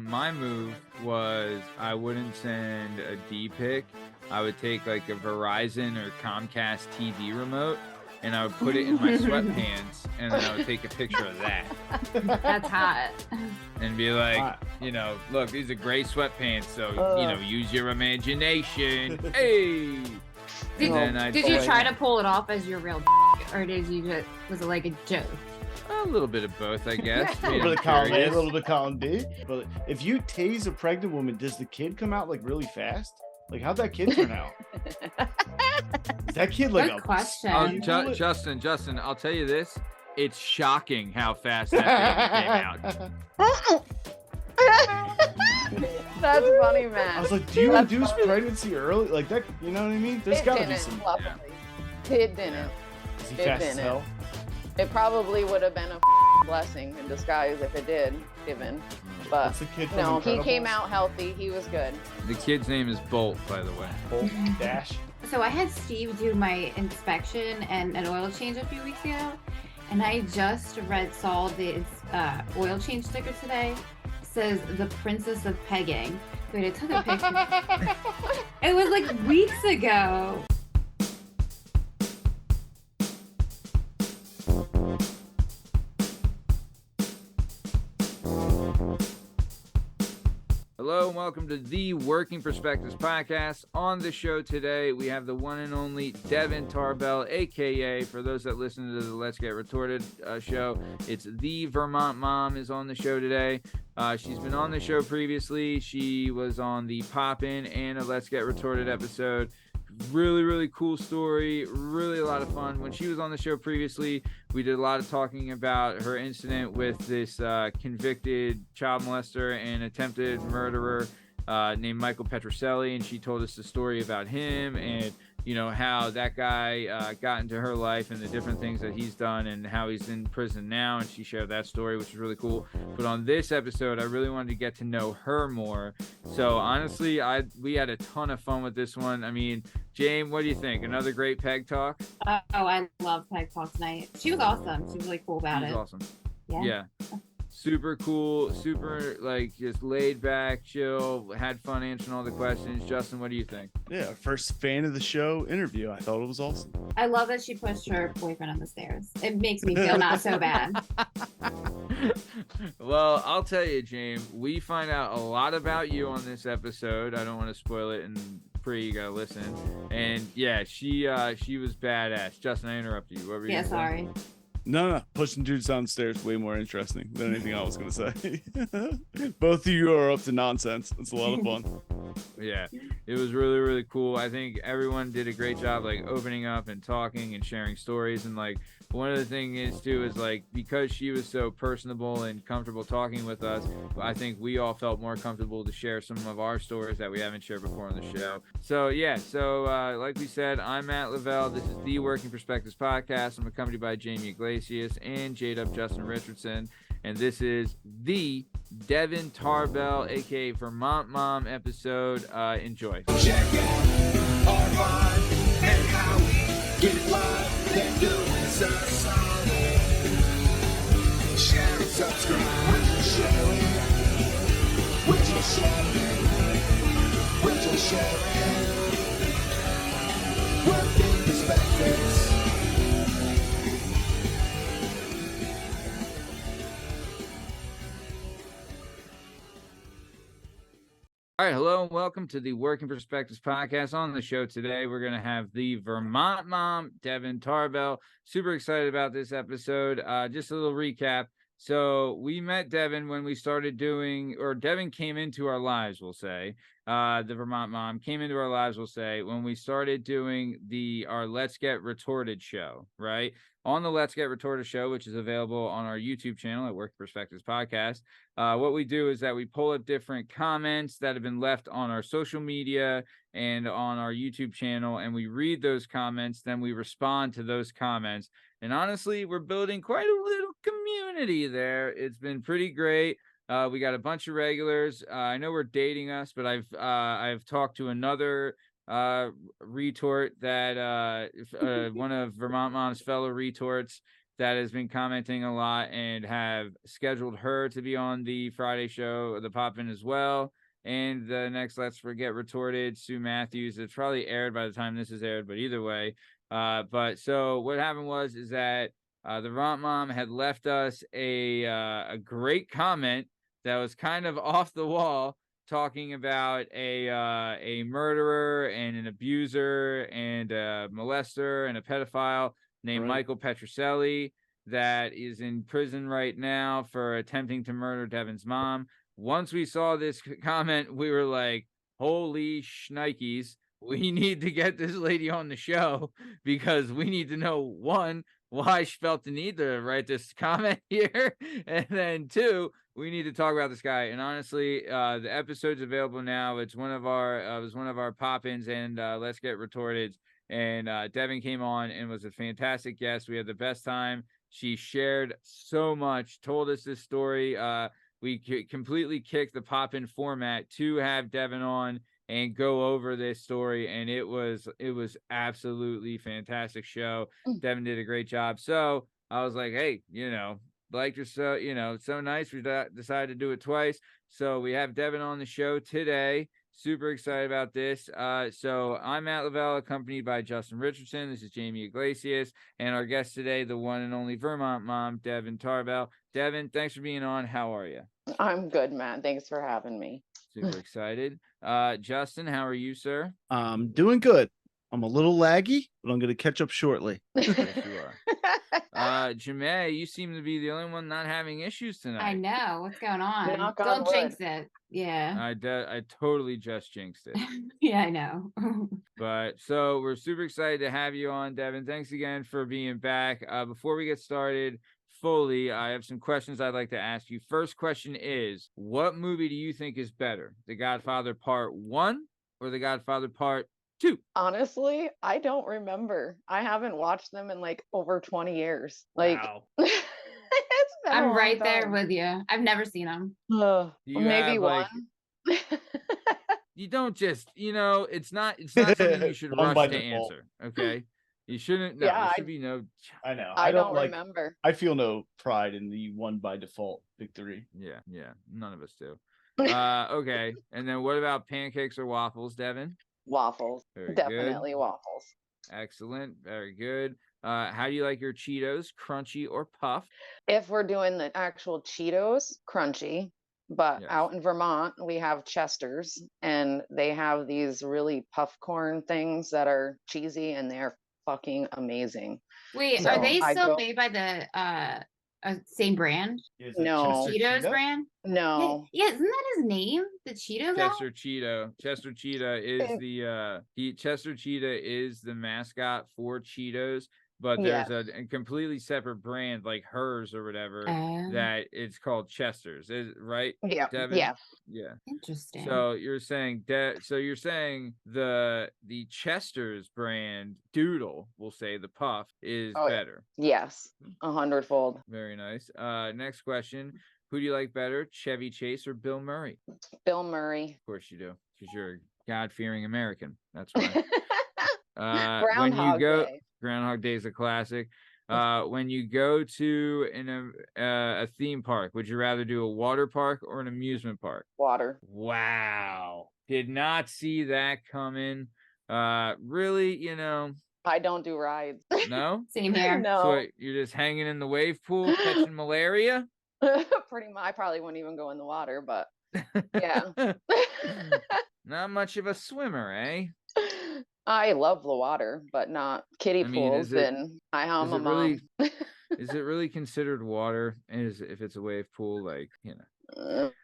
My move was I wouldn't send a D pic. I would take like a Verizon or Comcast TV remote and I would put it in my sweatpants and then I would take a picture of that. That's hot. And be like, look, these are gray sweatpants, so, use your imagination. Hey! Did you try to pull it off as your real or was it like a joke? A little bit of both, I guess. A little bit of column A, a little bit of column B. But if you tase a pregnant woman, does the kid come out like really fast? Like, how'd that kid turn out? Is that kid like Good question. Justin, I'll tell you this. It's shocking how fast that baby came out. That's funny, man. I was like, do you induce pregnancy early? Like that, you know what I mean? There's gotta be some. It didn't. Is he fast as hell? It probably would have been a blessing in disguise if it did, given. But no, he came out healthy. He was good. The kid's name is Bolt, by the way. Bolt Dash. So I had Steve do my inspection and an oil change a few weeks ago, and I just saw the oil change sticker today. It says the Princess of Pegging. Wait, I took a picture. It was like weeks ago. Hello and welcome to the Working Perspectives podcast. On the show today, we have the one and only Devin Tarbell, aka, for those that listen to the Let's Get Retorted show, it's the Vermont Mom is on the show today. She's been on the show previously. She was on the Pop-In and a Let's Get Retorted episode. Really, really cool story. Really a lot of fun. When she was on the show previously, we did a lot of talking about her incident with this convicted child molester and attempted murderer named Michael Petroselli, and she told us the story about him and how that guy got into her life and the different things that he's done and how he's in prison now, and she shared that story, which is really cool. But on this episode, I really wanted to get to know her more. So honestly, we had a ton of fun with this one. I mean, James, what do you think? Another great peg talk? I love peg talk tonight. She was awesome. She was really cool about it. She was awesome. Yeah. Super cool, super just laid back, chill, had fun answering all the questions. Justin, what do you think? Yeah, first fan of the show interview. I thought it was awesome. I love that she pushed her boyfriend on the stairs. It makes me feel not so bad. Well, I'll tell you, James, we find out a lot about you on this episode. I don't want to spoil it, and you gotta listen. And yeah, she was badass. Justin, I interrupted you. What were you gonna say? Sorry. No, pushing dudes downstairs way more interesting than anything I was gonna say. Both of you are up to nonsense. It's a lot of fun. Yeah, it was really, really cool. I think everyone did a great job opening up and talking and sharing stories. And one of the things is because she was so personable and comfortable talking with us, I think we all felt more comfortable to share some of our stories that we haven't shared before on the show. So like we said, I'm Matt Lavelle. This is the Working Perspectives podcast. I'm accompanied by Jamie Iglesias and Jdub Justin Richardson. And this is the Devin Tarbell, aka Vermont Mom episode. Enjoy. Check out our vibe and how we get live. They're doing us solid. Share and subscribe. We're just sharing. We're just sharing. We're just sharing. Working perspectives. All right, hello and welcome to the Working Perspectives podcast. On the show today, we're going to have the Vermont Mom, Devin Tarbell. Super excited about this episode. Just a little recap. So we met Devin when we started Devin came into our lives, we'll say. The Vermont Mom came into our lives, we'll say, when we started doing our Let's Get Retorted show, right? On the Let's Get Retorted show, which is available on our YouTube channel at Work Perspectives Podcast. What we do is that we pull up different comments that have been left on our social media and on our YouTube channel, and we read those comments, then we respond to those comments. And honestly, we're building quite a little community there. It's been pretty great. We got a bunch of regulars. I know we're dating us, but I've talked to another retort that one of Vermont Mom's fellow retorts that has been commenting a lot and have scheduled her to be on the Friday show, the Pop-In as well. And the next Let's Forget Retorted, Sue Matthews. It's probably aired by the time this is aired, but either way. But so what happened is that the Vermont Mom had left us a great comment that was kind of off the wall, talking about a murderer and an abuser and a molester and a pedophile named Michael Petroselli that is in prison right now for attempting to murder Devin's mom. Once we saw this comment, we were like, holy shnikes, we need to get this lady on the show because we need to know, one, why she felt the need to write this comment here, and then two, we need to talk about this guy. And honestly, the episode's available now. It's one of our it was one of our pop-ins and Let's Get Retorted. And Devin came on and was a fantastic guest. We had the best time. She shared so much, told us this story. We completely kicked the pop-in format to have Devin on and go over this story, and it was absolutely fantastic show. Devin did a great job. So I was like, hey, liked her, so it's so nice. We decided to do it twice. So we have Devin on the show today. Super excited about this. So I'm Matt Lavelle, accompanied by Justin Richardson. This is Jamie Iglesias, and our guest today, the one and only Vermont Mom, Devin Tarbell. Devin, thanks for being on. How are you? I'm good, Matt. Thanks for having me. Super excited. Justin, how are you, sir? Doing good. I'm a little laggy, but I'm going to catch up shortly. Yes, you are. Jamae, you seem to be the only one not having issues tonight. I know. What's going on? Knock on Don't wood. jinx it. Yeah. I totally just jinxed it. Yeah, I know. But so we're super excited to have you on, Devin. Thanks again for being back. Before we get started fully, I have some questions I'd like to ask you. First question is, what movie do you think is better? The Godfather Part 1 or The Godfather Part 2? Honestly, I don't remember. I haven't watched them in like over 20 years. Like, wow. It's been a I'm long right there time. with you. I've never seen them. You Maybe have, one. You don't just, it's not something you should One rush by to default. answer. Okay. You shouldn't. No, Yeah, there should be no. I know. I don't like. remember. I feel no pride in the one by default victory. Yeah. None of us do. Okay. And then what about pancakes or waffles, Devin? Waffles. Very Definitely good. waffles. Excellent. Very good. How do you like your Cheetos, crunchy or puffed? If we're doing the actual Cheetos, crunchy. But Yes. out in Vermont, we have Chester's, and they have these really puff corn things that are cheesy, and they're fucking amazing. Wait, So are they I still go- made by the same brand? Is it No. Chester Cheetos Cheetah? brand? No. Yeah, isn't that his name? The Cheeto guy? Chester Cheetah. Chester Cheetah is Chester Cheetah is the mascot for Cheetos, but there's a completely separate brand like hers or whatever that it's called Chester's, right? Yeah. Devin? Yeah. Yeah. Interesting. So you're saying the Chester's brand Doodle, we'll say the puff is Oh, yeah. better. Yes. 100-fold. Very nice. Next question. Who do you like better, Chevy Chase or Bill Murray? Bill Murray. Of course you do, because you're a God-fearing American. That's why. Groundhog Day. Groundhog Day is a classic. When you go to a theme park, would you rather do a water park or an amusement park? Water. Wow. Did not see that coming. Really, I don't do rides. no? Same here. No. So what, you're just hanging in the wave pool catching malaria? Pretty much. I probably wouldn't even go in the water, but yeah. Not much of a swimmer, eh? I love the water, but not kiddie pools. And I'm a mom. Is it really considered water? If it's a wave pool, like,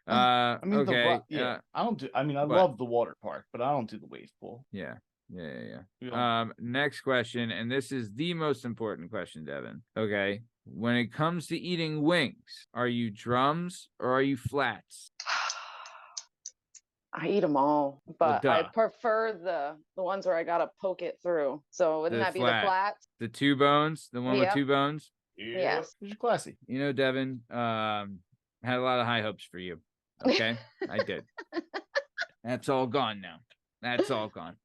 I mean, okay. I don't do. I mean, I love the water park, but I don't do the wave pool. Yeah. Yeah. Next question, and this is the most important question, Devin. Okay. When it comes to eating wings, are you drums or are you flats? I eat them all, but Well, I prefer the ones where I gotta poke it through. So wouldn't that be the flats? The 2 bones, the one with 2 bones. Yes. You're classy. Devin, had a lot of high hopes for you. Okay, I did. That's all gone now. That's all gone.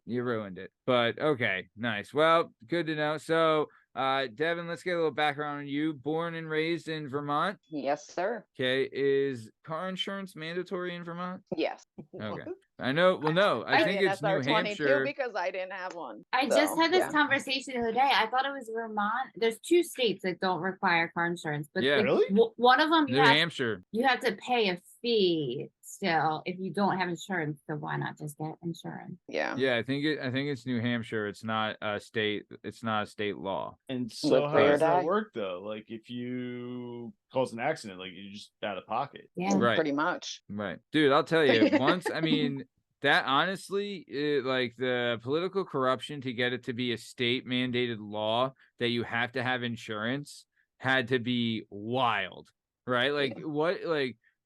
You ruined it. But okay, nice. Well, good to know. So Devin, let's get a little background on you. Born and raised in Vermont. Yes, sir. Okay. Is car insurance mandatory in Vermont? Yes. Okay. I know. Well, no, I think it's New Hampshire. because I didn't have one. I So, just had this yeah. conversation the other day. I thought it was Vermont. There's 2 states that don't require car insurance, but Yeah. Really? one of them New Hampshire. you have to pay a fee still if you don't have insurance. So why not just get insurance? Yeah. Yeah, I think it's New Hampshire. It's not a state. It's not a state law. And so Live how free or does that die. work though? Like if you cause an accident, like you're just out of pocket. Yeah. Right. Pretty much. Right, dude. I'll tell you. Once, I mean, that honestly, like the political corruption to get it to be a state mandated law that you have to have insurance had to be wild, right? Like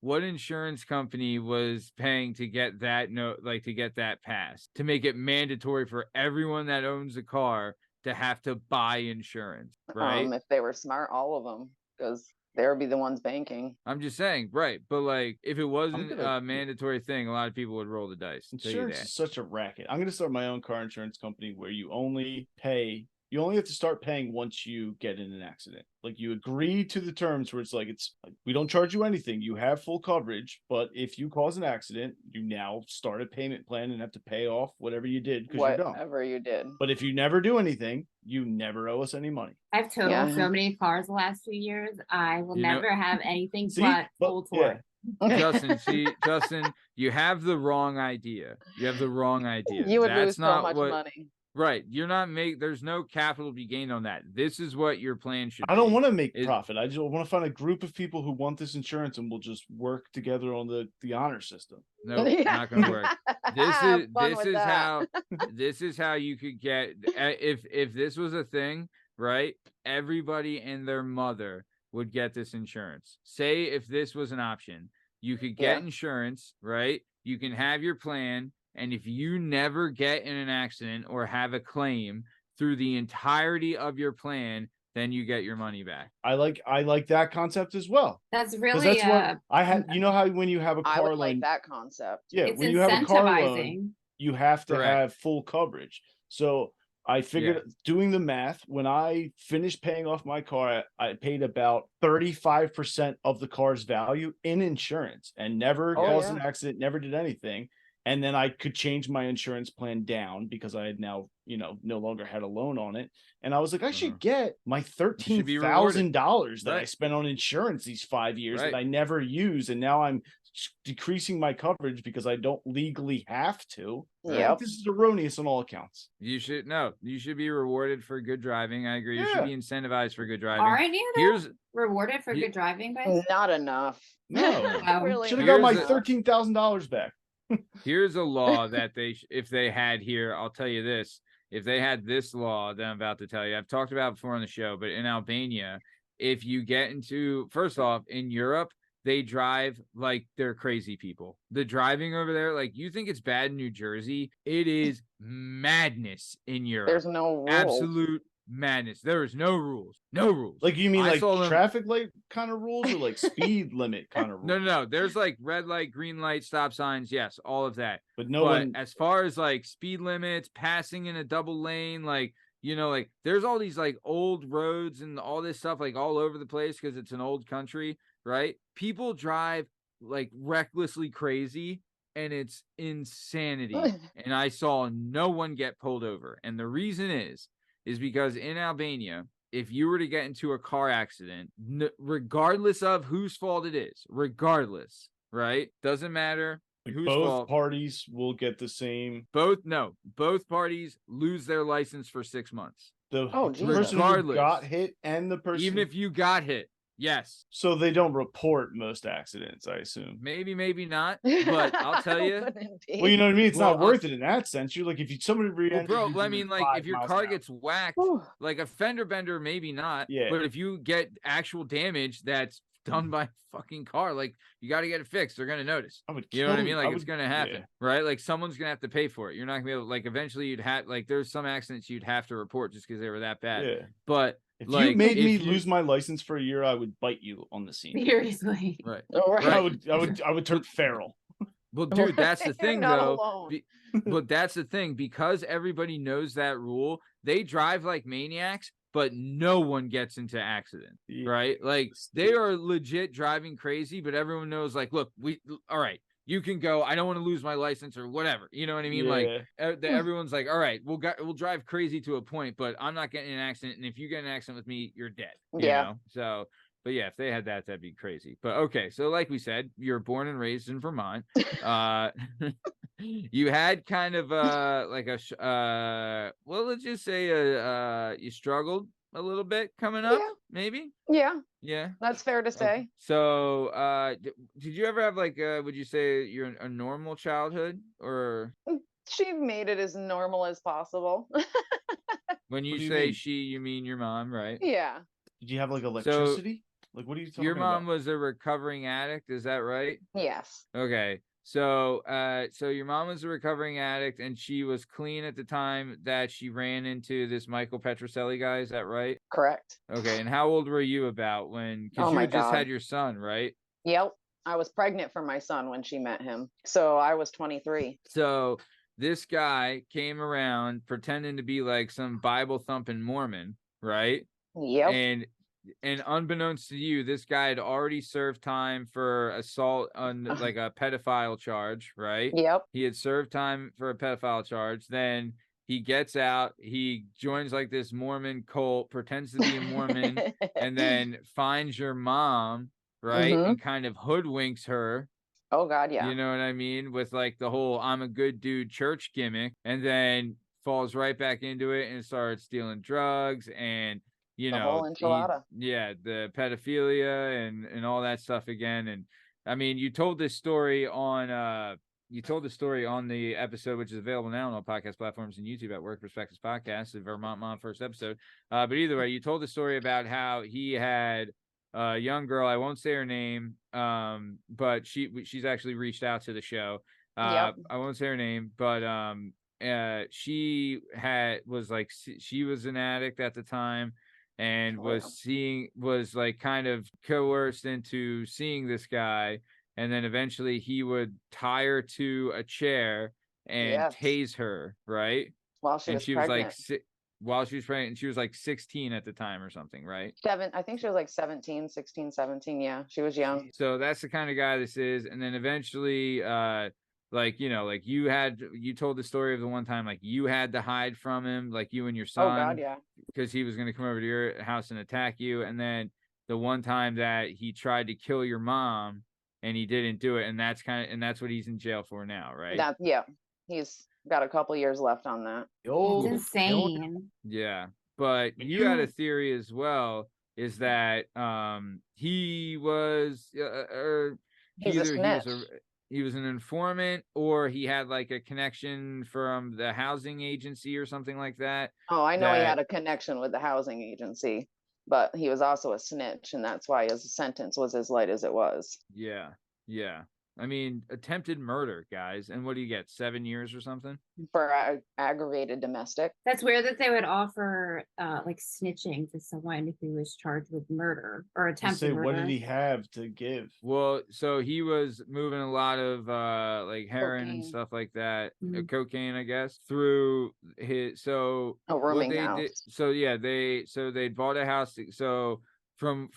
what insurance company was paying to get that to get that passed, to make it mandatory for everyone that owns a car to have to buy insurance, right? If they were smart, all of them, because they would be the ones banking. I'm just saying, right? But like, if it wasn't gonna- a mandatory thing, a lot of people would roll the dice. I'll tell you Insurance that. is such a racket. I'm going to start my own car insurance company where you only have to start paying once you get in an accident. Like you agree to the terms where it's like we don't charge you anything. You have full coverage, but if you cause an accident, you now start a payment plan and have to pay off whatever you did because you don't. Whatever you did. But if you never do anything, you never owe us any money. I've totaled Yeah. so many cars the last 2 years. I will You know- never have anything See? but But- full yeah. tour. Justin, you have the wrong idea. You have the wrong idea. You would That's lose so not much what, money. Right. You're not there's no capital to be gained on that. This is what your plan should be. I don't want to make Is- profit. I just want to find a group of people who want this insurance and will just work together on the honor system. No, Yeah. not gonna work. This Have is fun this with is that. how this is how you could get if this was a thing, right? Everybody and their mother would get this insurance. Say if this was an option, you could get Yeah. insurance, right? You can have your plan, and if you never get in an accident or have a claim through the entirety of your plan, then you get your money back. I like that concept as well. That's 'Cause really that's what I had. You know how when you have a I car would like loan, that concept. yeah, it's when you have a car loan, incentivizing. you have to Correct. have full coverage. So I figured doing the math, when I finished paying off my car, I paid about 35% of the car's value in insurance and never Oh, caused yeah. an accident, never did anything. And then I could change my insurance plan down because I had now, no longer had a loan on it. And I was like, I should get my should be $13,000 that I Right. spent on insurance these 5 years Right. that I never use. And now I'm decreasing my coverage because I don't legally have to. I think Yep. this is erroneous on all accounts. You should be rewarded for good driving. I agree. You should Yeah. be incentivized for good driving. Aren't you though? Here's Rewarded for Ye- good driving, guys? Not enough. No. Really Should have Here's got my a- $13,000 back. Here's a law that if they had here, I'll tell you this. If they had this law that I'm about to tell you, I've talked about it before on the show, but in Albania, if you get into, first off, in Europe, they drive like they're crazy people. The driving over there, like you think it's bad in New Jersey, it is madness in Europe. There's no rules. Absolute madness. There is no rules. No rules. Like you mean I like saw them- traffic light kind of rules or like speed limit kind of rules? No. There's like red light, green light, stop signs. Yes, all of that. But no but one. as far as like speed limits, passing in a double lane, like like there's all these like old roads and all this stuff like all over the place because it's an old country, right? People drive like recklessly crazy and it's insanity. And I saw no one get pulled over. And the reason is because in Albania, if you were to get into a car accident, regardless of whose fault it is, regardless, right? Doesn't matter. Whose Both fault? parties will get the same. Both parties lose their license for 6 months. The Oh, Jesus. person who Regardless. got hit and the person. Even if you got hit. Yes. So they don't report most accidents, I assume. Maybe not. But I'll tell you. Wouldn't be. Well, you know what I mean. It's Well, not worth it in that sense. You're like if somebody Well, rear-ended bro, you I doing mean, like 5 if your miles car an hour. gets whacked, Whew. like a fender bender, maybe not. Yeah. But if you get actual damage that's done by a fucking car, like you got to get it fixed. They're gonna notice. I would You know what I kill mean? you. Like I it's would- gonna happen, yeah. right? Like someone's gonna have to pay for it. You're not gonna be able. Like eventually, you'd have like there's some accidents you'd have to report just because they were that bad. Yeah. But If like, you made if me you- lose my license for a year, I would bite you on the scene. Seriously. right. All right. I would turn feral. Well, dude, that's the You're thing not though. alone. But that's the thing because everybody knows that rule. They drive like maniacs. but no one gets into accident, right? Like they are legit driving crazy, but everyone knows, like, look, all right, you can go. I don't want to lose my license or whatever. You know what I mean? Like everyone's like, all right, we'll drive crazy to a point, but I'm not getting in an accident. And if you get in an accident with me, you're dead. You know? So, but yeah, if they had that, that'd be crazy. But okay, so like we said, you're born and raised in Vermont. You had kind of like well, let's just say you struggled a little bit coming up, maybe. Yeah, that's fair to say. Okay. So did you ever have like would you say you're a normal childhood, or She made it as normal as possible. when you do you say mean? she, you mean your mom, right? Yeah, Did you have like electricity? Like, what are you talking Your mom about? was a recovering addict, is that right? yes, Okay. So so your mom was a recovering addict, and she was clean at the time that she ran into this Michael Petroselli guy, is that right? correct. Okay, and how old were you about when, because Oh you my had just God. had your son, right? Yep, I was pregnant for my son when she met him, so I was 23. So this guy came around pretending to be like some Bible thumping Mormon, right? Yep. And unbeknownst to you, this guy had already served time for assault on like a pedophile charge, right? Yep. He had served time for a pedophile charge. Then he gets out, he joins like this Mormon cult, pretends to be a Mormon, and then finds your mom, right? Mhm. And kind of hoodwinks her. Oh God, yeah. You know what I mean? With like the whole I'm a good dude church gimmick, and then falls right back into it and starts stealing drugs and The whole enchilada. the pedophilia and all that stuff again. And I mean, you told this story on the episode, which is available now on all podcast platforms and YouTube at Work Perspectives Podcast, the Vermont Mom first episode. But either way, you told the story about how he had a young girl, I won't say her name, but she's actually reached out to the show. Yep. I won't say her name, but she was an addict at the time, and was like kind of coerced into seeing this guy, and then eventually he would tie her to a chair and Yes. tase her, right? While she And was she was like pregnant. while she was pregnant, and she was like 16 at the time or something, right? I think she was like 17, 16, 17. Yeah, she was young. So that's the kind of guy this is. And then eventually like, you know, like you told the story of the one time like you had to hide from him, like you and your son, Oh God, yeah. because he was going to come over to your house and attack you. And then the one time that he tried to kill your mom and he didn't do it, and that's what he's in jail for now, right? He's got a couple years left on that. It's insane. Yeah, but you had a theory as well, is that he was He's a snitch. he was an informant, or he had like a connection from the housing agency or something like that. Oh, I know he had a connection with the housing agency, but he was also a snitch, and that's why his sentence was as light as it was. Yeah. I mean, attempted murder, guys. And what do you get? 7 years or something? For aggravated domestic. That's weird that they would offer like snitching to someone who was charged with murder or attempted murder. What did he have to give? Well, so he was moving a lot of like heroin and Cocaine. stuff like that, Mhm. cocaine, I guess, through his. So A rooming what they house. did, so yeah, they'd bought a house. So from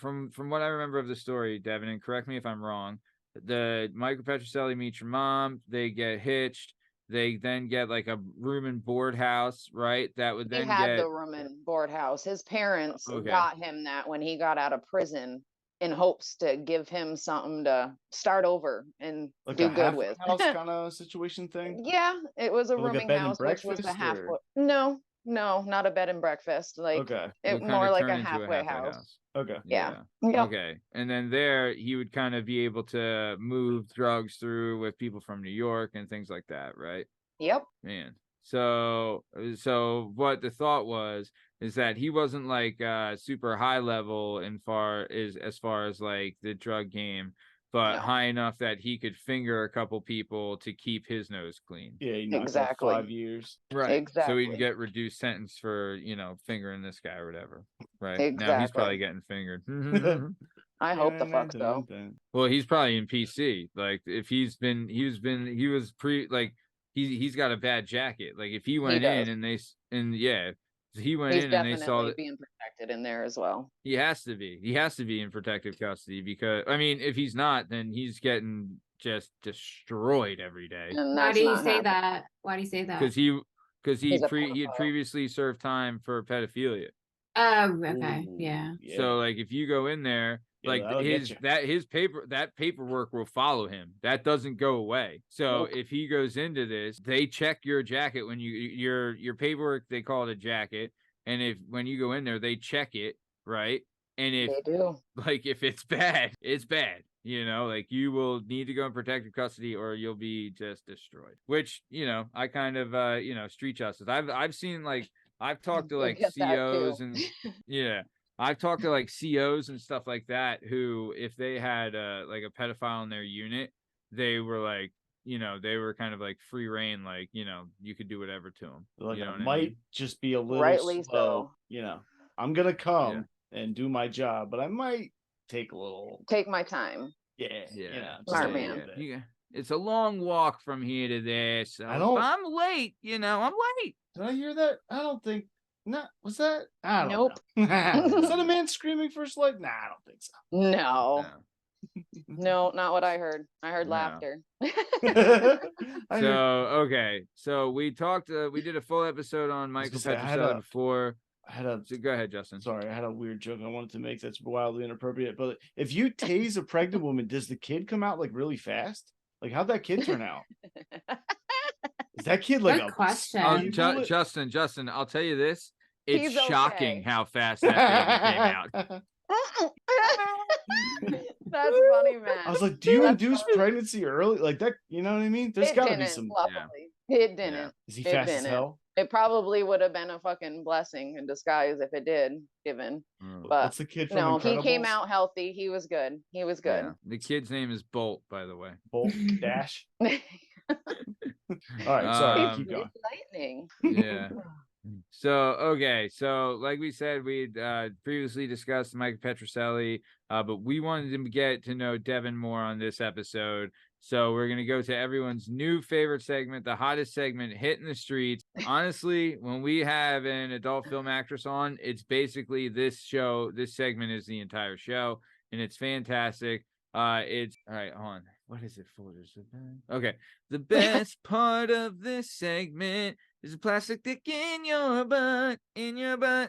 what I remember of the story, Devin, and correct me if I'm wrong, the Michael Petroselli meets your mom, they get hitched, they then get like a room and board house, right? That would He then had get the room and board house. His parents Okay. got him that when he got out of prison, in hopes to give him something to start over and Like do a good with. house kind of situation thing? Yeah, it was a Like a rooming bed and house, which was the breakfast, halfway. or- No, not a bed and breakfast. Like Okay. it would it more kinda like turn a into halfway house. Okay. Yeah. Yep. Okay. And then there he would kind of be able to move drugs through with people from New York and things like that, right? Yep. Man. So what the thought was is that he wasn't like super high level as far as like the drug game, but No. high enough that he could finger a couple people to keep his nose clean. Yeah, he knocked out Exactly. 5 years. Right. So Exactly. he'd get reduced sentence for, you know, fingering this guy or whatever. Right. Now he's Exactly. probably getting fingered. I hope the fuck so. Well, he's probably in PC. Like if he's got a bad jacket. Like if he went does. in and So he went He's in and they saw definitely that being protected in there as well. he has to be. He has to be in protective custody because, I mean, if he's not, then he's getting just destroyed every day. And Why that's do you not say happening. that? Why do you say that? Because he He's a he had pedophile. previously served time for pedophilia. Oh, okay. Ooh, Yeah. So like if you go in there, Yeah, like that'll get you. that paperwork will follow him. That doesn't go away. So Nope. if he goes into this, they check your jacket when your paperwork, they call it a jacket. And if when you go in there, they check it, right? And if They do. like if it's bad, it's bad. You know, like you will need to go in protective custody or you'll be just destroyed. Which, you know, I kind of street justice. I've seen like I've talked to You'll like get that COs too. and yeah. I've talked to like COs and stuff like that who, if they had like a pedophile in their unit, they were like, you know, they were kind of like free reign, like, you know, you could do whatever to them. Like You know I what I might mean? just be a little Rightly slow. so. You know, I'm gonna come and do my job, but I might take a little. Take my time. Yeah, Yeah. you know, just Smart a little man. bit. Yeah. It's a long walk from here to there. So I if don't- I'm late, you know, I'm late. Did I hear that? I don't think. No, was that? I don't Nope. know. Is that a man screaming for his life? Nah, I don't think so. No. No. No, not what I heard. I heard No. laughter. I So heard- okay, so we talked. We did a full episode on Michael gonna say, I had Petroselli a- before. I had a So go ahead, Justin. sorry, I had a weird joke I wanted to make that's wildly inappropriate. But if you tase a pregnant woman, does the kid come out like really fast? Like how'd that kid turn out? Is that kid like Good a question. Oh, speed bullet? Justin, I'll tell you this. It's He's shocking okay. how fast that baby came out. That's funny, man. I was like, do you That's induce funny. pregnancy early? Like that, you know what I mean? There's It gotta be didn't, some. luckily. It didn't. Is he It fast as didn't. hell? It probably would have been a fucking blessing in disguise if it did, given. Mm. But What's the kid from no, he came Incredibles? out healthy. He was good. He was good. Yeah. The kid's name is Bolt, by the way. Bolt Dash. All right, sorry, Um, keep going. Lightning. Yeah. So okay, so like we said, we'd previously discussed Mike Petroselli, but we wanted to get to know Devin more on this episode. So we're gonna go to everyone's new favorite segment, the hottest segment, Hitting the Streets. Honestly, when we have an adult film actress on, it's basically this show. This segment is the entire show, and it's fantastic. It's all right. Hold on. What is it for? Okay. The best part of this segment is a plastic dick in your butt,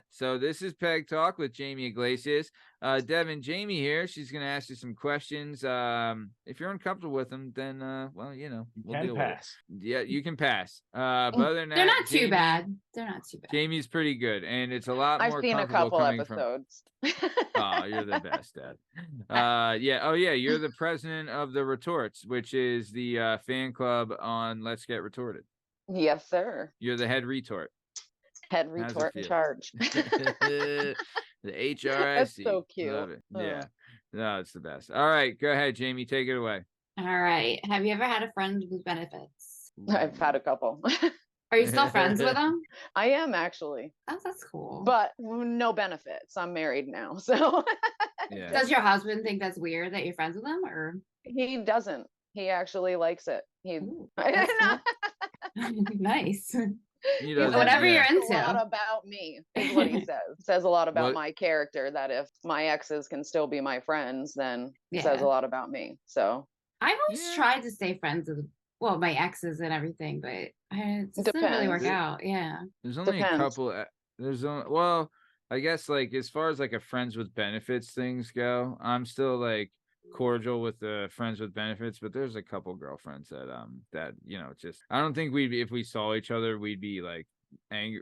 So this is Peg Talk with Jamie Iglesias. Devin, Jamie here. She's gonna ask you some questions. If you're uncomfortable with them, then well, you know, we'll Can deal with it. pass. Yeah, you can pass. But other than that, They're not too Jamie- bad. They're not too bad. Jamie's pretty good, and it's a lot I've more seen a comfortable couple coming from. episodes. Oh, you're the best, Dad. Yeah. Oh, yeah. You're the president of the Retorts, which is the fan club on Let's Get Retorted. Yes, sir. You're the head retort. Head How's it retort in feel? charge. The HRIC. That's so cute. Love it. Oh. Yeah. No, it's the best. All right. Go ahead, Jamie. Take it away. All right. Have you ever had a friend with benefits? I've had a couple. Are you still friends with them? I am actually, Oh, that's cool. but no benefits. I'm married now, so Yeah. Does your husband think that's weird that you're friends with them, or he doesn't. He actually likes it. He Ooh, that's cool. Nice? He He doesn't- says Whatever yeah. you're "It's a lot into. about me is what he says. Says a lot about What- my character. That if my exes can still be my friends, then it says Yeah. a lot about me. So I've always Yeah. tried to stay friends with, well, my exes and everything, but it just didn't really work Depends. out. Yeah. There's only a Depends. couple. There's only, well, I guess like as far as like a friends with benefits things go, I'm still like cordial with the friends with benefits, but there's a couple girlfriends that you know, just I don't think we'd be, if we saw each other, we'd be like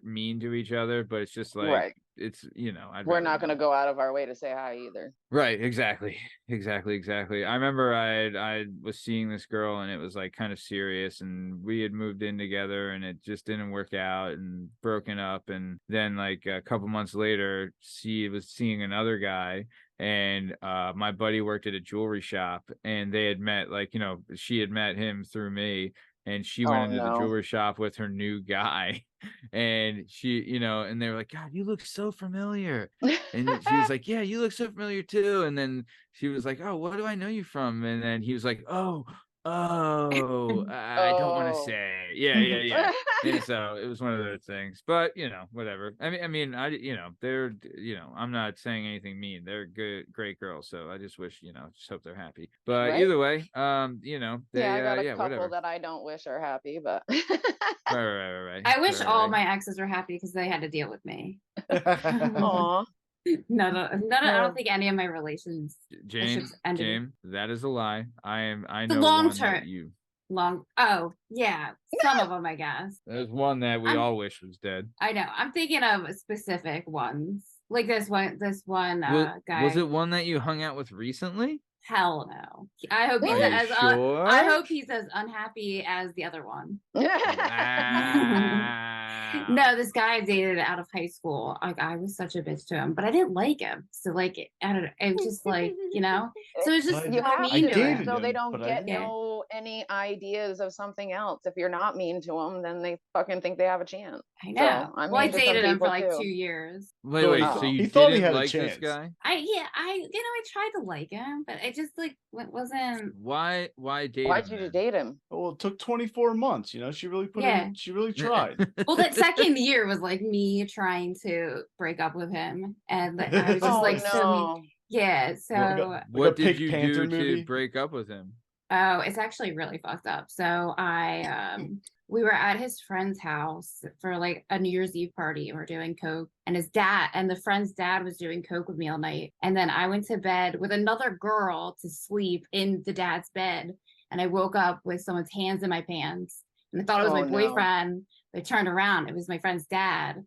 mean to each other, but it's just like right, it's, you know, we're not going to go out of our way to say hi either. Right, exactly. I remember I was seeing this girl and it was like kind of serious, and we had moved in together and it just didn't work out and broken up, and then like a couple months later she was seeing another guy, and my buddy worked at a jewelry shop and they had met, like, you know, she had met him through me, and she went Oh, into the no. jewelry shop with her new guy. And she, you know, and they were like, God, you look so familiar. And she was like, yeah, you look so familiar too. And then she was like, oh, what do I know you from? And then he was like, I don't want to Oh. say. yeah. And so it was one of those things, but whatever. They're, I'm not saying anything mean. They're great girls. So I just wish, just hope they're happy. But Right? either way, they, I got a couple whatever. that I don't wish are happy, but Right. I wish all Right. my exes were happy because they had to deal with me. aw. No, I don't think any of my relations James, ended. that is a lie. I The know long one term. that you. Oh yeah, some of them, I guess. There's one that we all wish was dead. I know. I'm thinking of specific ones, like this one guy. Was it one that you hung out with recently? Hell no. I hope he's Are you as sure? I hope he's as unhappy as the other one. Wow. No, this guy I dated out of high school. Like, I was such a bitch to him, but I didn't like him. So like, I don't know. It was just like, So it's just You have mean to, to him. so they him, don't but I get didn't. any ideas of something else. If you're not mean to them, then they fucking think they have a chance. I know. So, I'm well, I mean to some dated him for people, like too. 2 years. Wait. So So you he thought he didn't had a like this chance. guy? I tried to like him, but it just like wasn't. Why date Why'd him you then? date him? Well, it took 24 months. She really put Yeah. in. She really tried. Well, that second year was like me trying to break up with him, and like, I was just Oh, like so mean. no. Yeah. So Like What a did Pink you Panther do movie? to break up with him? oh, it's actually really fucked up. So we were at his friend's house for like a New Year's Eve party, and we're doing coke, and his dad and the friend's dad was doing coke with me all night, and then I went to bed with another girl to sleep in the dad's bed, and I woke up with someone's hands in my pants, and I thought it was Oh, my no. boyfriend. I turned around, it was my friend's dad.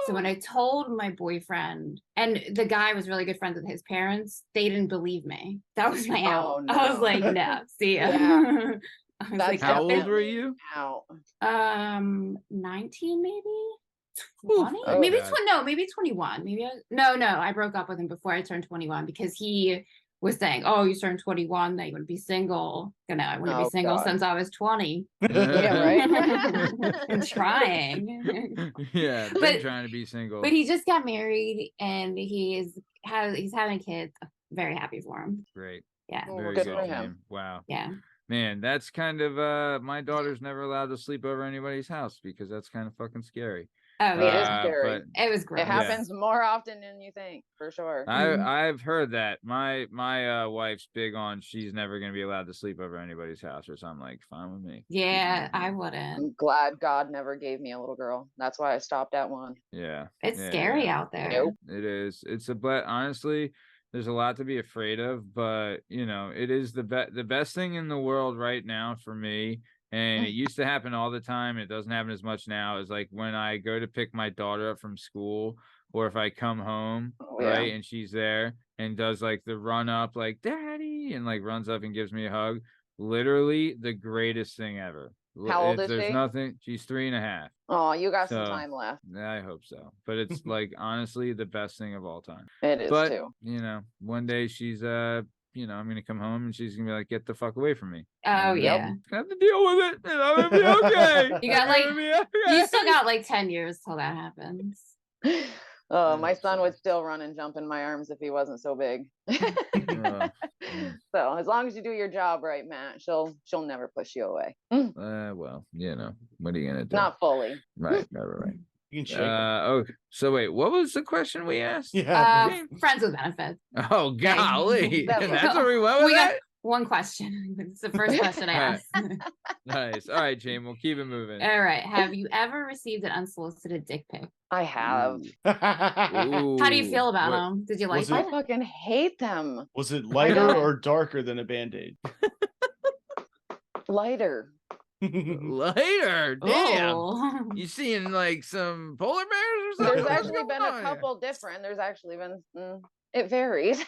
So when I told my boyfriend, and the guy was really good friends with his parents, they didn't believe me. That was my out. Oh, I was no. like, no, see ya. Yeah. I was That's like, How old were definitely you? out. 19 maybe? Oof. 20? Oh, maybe God. maybe 21. No, I broke up with him before I turned 21 because he was saying, oh, you turned 21, that you wouldn't be single. I wouldn't be Oh, single God. since I was 20. Yeah, right? And trying. Yeah, been But- trying to be single. But he just got married and he's having kids. I'm very happy for him. Great. Yeah. Well, Very good good. for Jim. him. Wow. Yeah. Man, that's kind of my daughter's never allowed to sleep over anybody's house because that's kind of fucking scary. Oh, It is yeah. scary. It was gross. It happens more often than you think, for sure. I've heard that. My wife's big on she's never gonna be allowed to sleep over anybody's house or something. Like, fine with me. Yeah, I wouldn't. I'm glad God never gave me a little girl. That's why I stopped at one. Yeah. It's Yeah, scary yeah. out there. Nope. It is. It's but honestly, there's a lot to be afraid of, but it is the best thing in the world right now for me. And it used to happen all the time. It doesn't happen as much now. Is like when I go to pick my daughter up from school, or if I come home, right, and she's there and does like the run up, like daddy, and like runs up and gives me a hug. Literally the greatest thing ever. How old is There's she? nothing. She's 3.5. Oh, you got some So, time left. I hope so. But it's like honestly the best thing of all time. It is But too. one day she's I'm gonna come home and she's gonna be like, get the fuck away from me. Oh, And, yeah. I have to deal with it, and I'm gonna be okay. You got, I'm like- gonna be okay. You still got like 10 years till that happens. Oh, I my hope son so. would still run and jump in my arms if he wasn't so big. Mm. So as long as you do your job right, Matt, she'll never push you away. Well, what are you gonna do? Not fully. Right. You can shake them. Oh, so wait, what was the question we asked? Yeah. Friends with benefits. Oh, golly, That that's what we went with. We got That? one question. It's the first question I Alright. asked. Nice. All right, Jane, we'll keep it moving. All right. Have you ever received an unsolicited dick pic? I have. How do you feel about what- them? Did you like Was I them? fucking hate them. Was it lighter or darker than a Band-Aid? Lighter. Later, damn. Oh. You seeing like some polar bears or something? There's What's actually going been on a here? couple different. There's actually been it varies.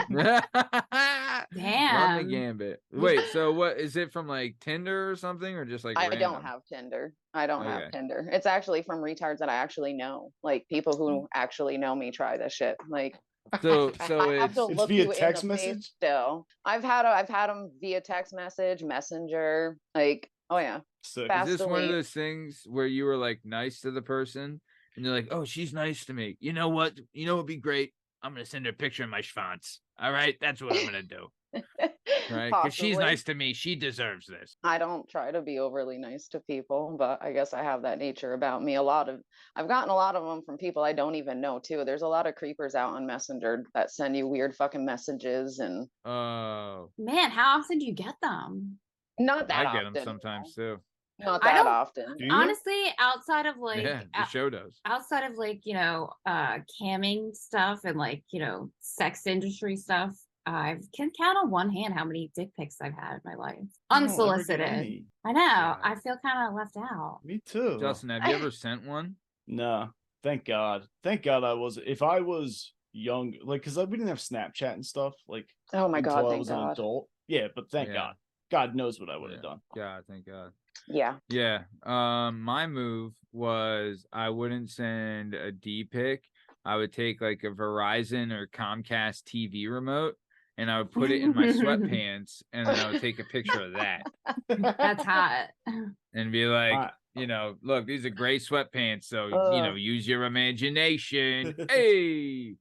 Run the Damn. gambit. Wait, so what is it from like Tinder or something, or just like I random? don't have Tinder. I don't Okay. have Tinder. It's actually from retards that I actually know. Like people who actually know me try this shit. Like So I have it's to It's look via you text in the face message? still. I've had them via text message, messenger. Like, oh yeah. Sick. Fast is this one of delete. those things where you were like nice to the person and you're like, oh, she's nice to me. You know what? You know what'd be great? I'm gonna send her a picture of my schwanz. All right, that's what I'm gonna do. Right? Because she's Possibly. nice to me. She deserves this. I don't try to be overly nice to people, but I guess I have that nature about me. I've gotten a lot of them from people I don't even know too. There's a lot of creepers out on Messenger that send you weird fucking messages, and Oh, Man, how often do you get them? not that I get often. them sometimes too. Not I that don't- often. Do you? Honestly, outside of like Yeah, the show does. outside of like, camming stuff and like, sex industry stuff, I can count on one hand how many dick pics I've had in my life. I don't ever get Unsolicited. any. I know. Yeah. I feel kind of left out. Me too. Justin, have you ever sent one? No, thank God. Thank God I was. If I was young, like, because we didn't have Snapchat and stuff, like, Oh my until god, I thank was an God. adult. Yeah, but thank Yeah. God. God knows what I would Yeah. have done. God, thank God. Yeah. Yeah. My move was I wouldn't send a D pic. I would take like a Verizon or Comcast TV remote and I would put it in my sweatpants and then I would take a picture of that That's hot. and be like, I- look, these are gray sweatpants, so use your imagination. Hey.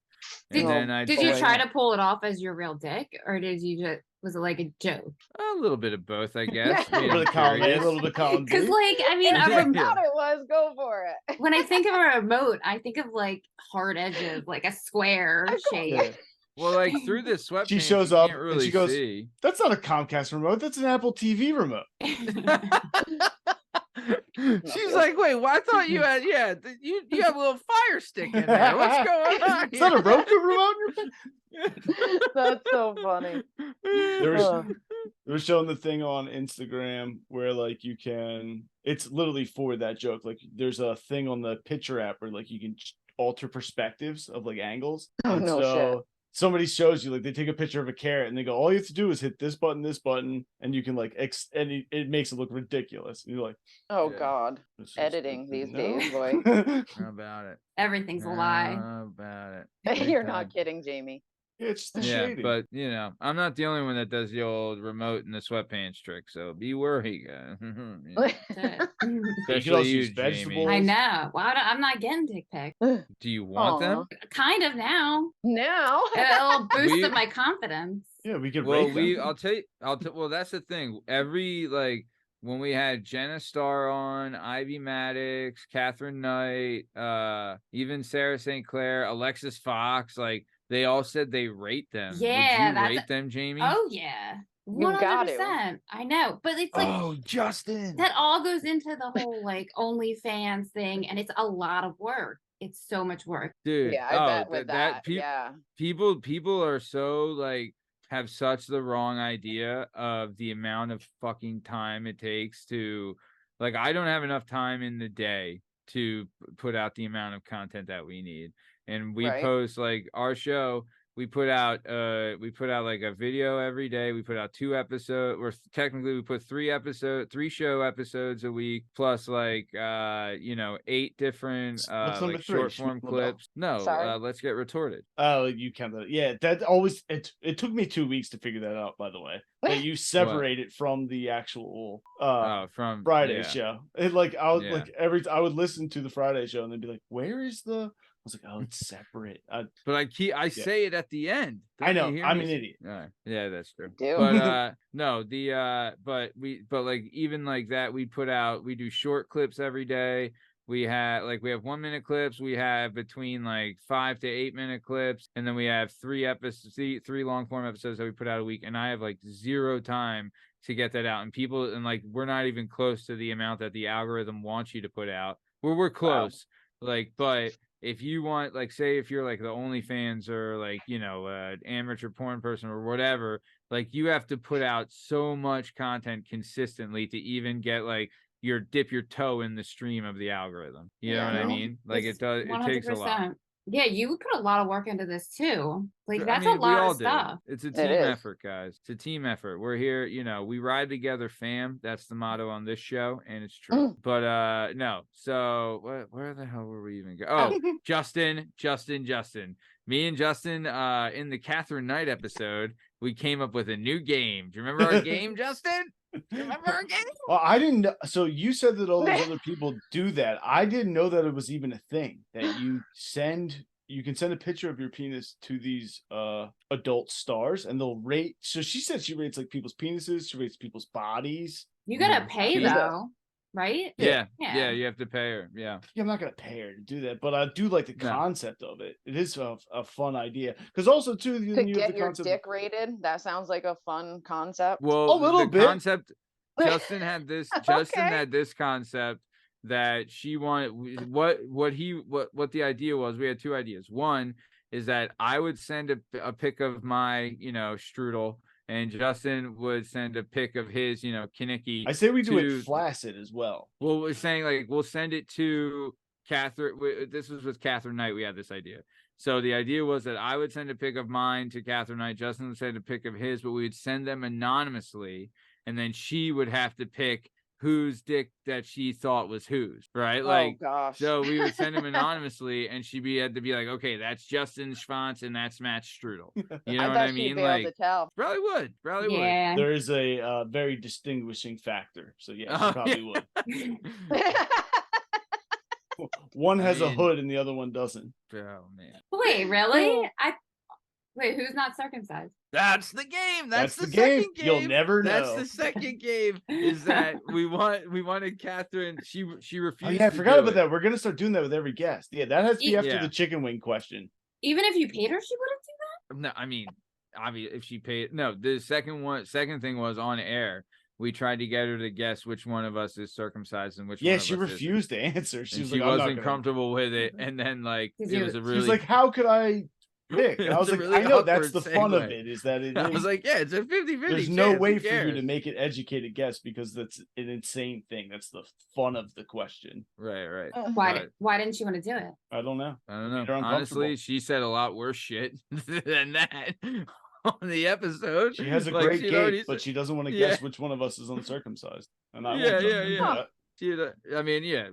Did, And then I did you try to pull it off as your real dick, or was it like a joke? a little bit of both, I guess. a little bit of column A, a Curious. little bit of column B. Because, like, I mean, If Yeah. you thought it was, go for it. when I think of a remote, I think of like hard edges, like a square shape. Yeah. Well, like through the sweatpants, She shows you up can't and really she goes, see. That's not a Comcast remote. That's an Apple TV remote. She's like, wait, well, I thought you had, you have a little fire stick in there. What's going on? Is that a Roku remote? That's so funny. They were showing the thing on Instagram where like you can, it's literally for that joke. Like there's a thing on the picture app where like you can alter perspectives of like angles. Oh, And no so shit. somebody shows you, like they take a picture of a carrot and they go, all you have to do is hit this button, and you can like and it makes it look ridiculous. And you're like, Oh Yeah. God. this is Editing good to these know. days, boy. How about it? Everything's a lie. How about it? Big You're time. not kidding, Jamie. It's the Yeah, shading. but I'm not the only one that does the old remote and the sweatpants trick. So be worried, guys. That's it. You could Especially also you, use Jamie. vegetables. I know. Well, I'm not getting dick pics. Do you want them? Kind of now. Now. It'll boost We- my confidence. Yeah, we could Well, rate them. I'll tell you. Well, that's the thing. Every like when we had Jenna Starr on, Ivy Maddox, Catherine Knight, even Sarah St. Clair, Alexis Fox, like they all said they rate them. Yeah, Would you that's rate them, Jamie? Oh yeah. You got to. 100%. I know. But it's like Oh, Justin. that all goes into the whole like OnlyFans thing, and it's a lot of work. It's so much work. Dude. Yeah, I bet with that. pe- Yeah. people are so like have such the wrong idea of the amount of fucking time it takes to like I don't have enough time in the day to put out the amount of content that we need. And we Right. post like our show, we put out like a video every day. We put out 2 episodes, or technically we put 3 show episodes a week, plus like 8 different What's number like 3? short form Lavelle. clips. No, Sorry. let's get retorted. Oh, you count that. Yeah, that always it took me 2 weeks to figure that out, by the way. That you separate it from the actual From Friday yeah. show. It like I was Yeah. like I would listen to the Friday show and then be like, where is the I was like, oh, it's separate. But I say it at the end. I Don't you know, hear I'm me? an idiot. All right. Yeah, that's true. Do. But no, but like even like that we do short clips every day. We have 1 minute clips, we have between like 5 to 8 minute clips, and then we have 3 long form episodes that we put out a week, and I have like 0 time to get that out. And like we're not even close to the amount that the algorithm wants you to put out. We're close. Like, but if you want, like, say if you're like the OnlyFans or like, amateur porn person or whatever, like you have to put out so much content consistently to even get like dip your toe in the stream of the algorithm. You know Yeah, what I no, mean? Like it takes a lot. 100%. Yeah, you put a lot of work into this too. Like I that's mean, a we lot all of do. stuff. It's a It team is. effort, guys. It's a team effort. We're here, we ride together, fam. That's the motto on this show, and it's true. But no. So where the hell were we even go? Oh, Justin. Me and Justin, in the Catherine Knight episode, we came up with a new game. Do you remember our game, Justin? Do you remember our game? Well, I didn't know. So you said that all those other people do that. I didn't know that it was even a thing that you send you can send a picture of your penis to these adult stars, and they'll rate. So she said she rates like people's penises, she rates people's bodies. You gotta pay Yeah. though, right? Yeah. Yeah. You have to pay her. Yeah. Yeah, I'm not gonna pay her to do that, but I do like the No. concept of it. It is a fun idea because also too To you have get the your concept. dick rated. That sounds like a fun concept. Well, A little the bit. concept. Justin had this. Justin Okay. had this concept that she wanted. What the idea was. We had two ideas. One is that I would send a pic of my strudel, and Justin would send a pic of his Kinnicky. I say we do to- it flaccid as well. Well, we're saying like we'll send it to Catherine. This was with Catherine Knight. We had this idea. So the idea was that I would send a pic of mine to Catherine Knight. Justin would send a pic of his, but we would send them anonymously, and then she would have to pick whose dick that she thought was whose, right? Like, oh gosh. so we would send him anonymously, and had to be like, okay, that's Justin Schwanz and that's Matt Strudel. You know I what bet I she'd mean? be Like, able to tell. probably would. Yeah. There is a very distinguishing factor. So yeah, she Oh, probably yeah. would. One I has a mean- hood and the other one doesn't. Oh man. Wait, really? Wait, who's not circumcised? That's the game. That's the game. second game. You'll never know. That's the second game. Is that we wanted Catherine. She refused. Oh yeah, I to forgot do about it. that. We're gonna start doing that with every guest. Yeah, that has to be after Yeah. the chicken wing question. Even if you paid her, she wouldn't do No, I mean, obviously, if she paid. No, the second thing was on air. We tried to get her to guess which one of us is circumcised and which one Yeah, of she us isn't. refused to answer. She And was she like, I'm not wasn't gonna. comfortable with it, and then like Did it you- was a She really. was like, how could I pick? And I It's was a like, really I know that's awkward the fun of segue. it. Is that it? I is- was like, yeah, it's a 50-50. There's no chance, way who for you to cares? make it educated guess because that's an insane thing. That's the fun of the question. Right. that. Why? Right. Why didn't she want to do it? I don't know. I don't They're know. Honestly, uncomfortable. she said a lot worse shit than that on the episode. She has a Like, great she'd already gait, but said- she doesn't want to Yeah. guess which one of us is uncircumcised. And I Yeah, won't judge yeah, her for yeah. that. I mean, yeah,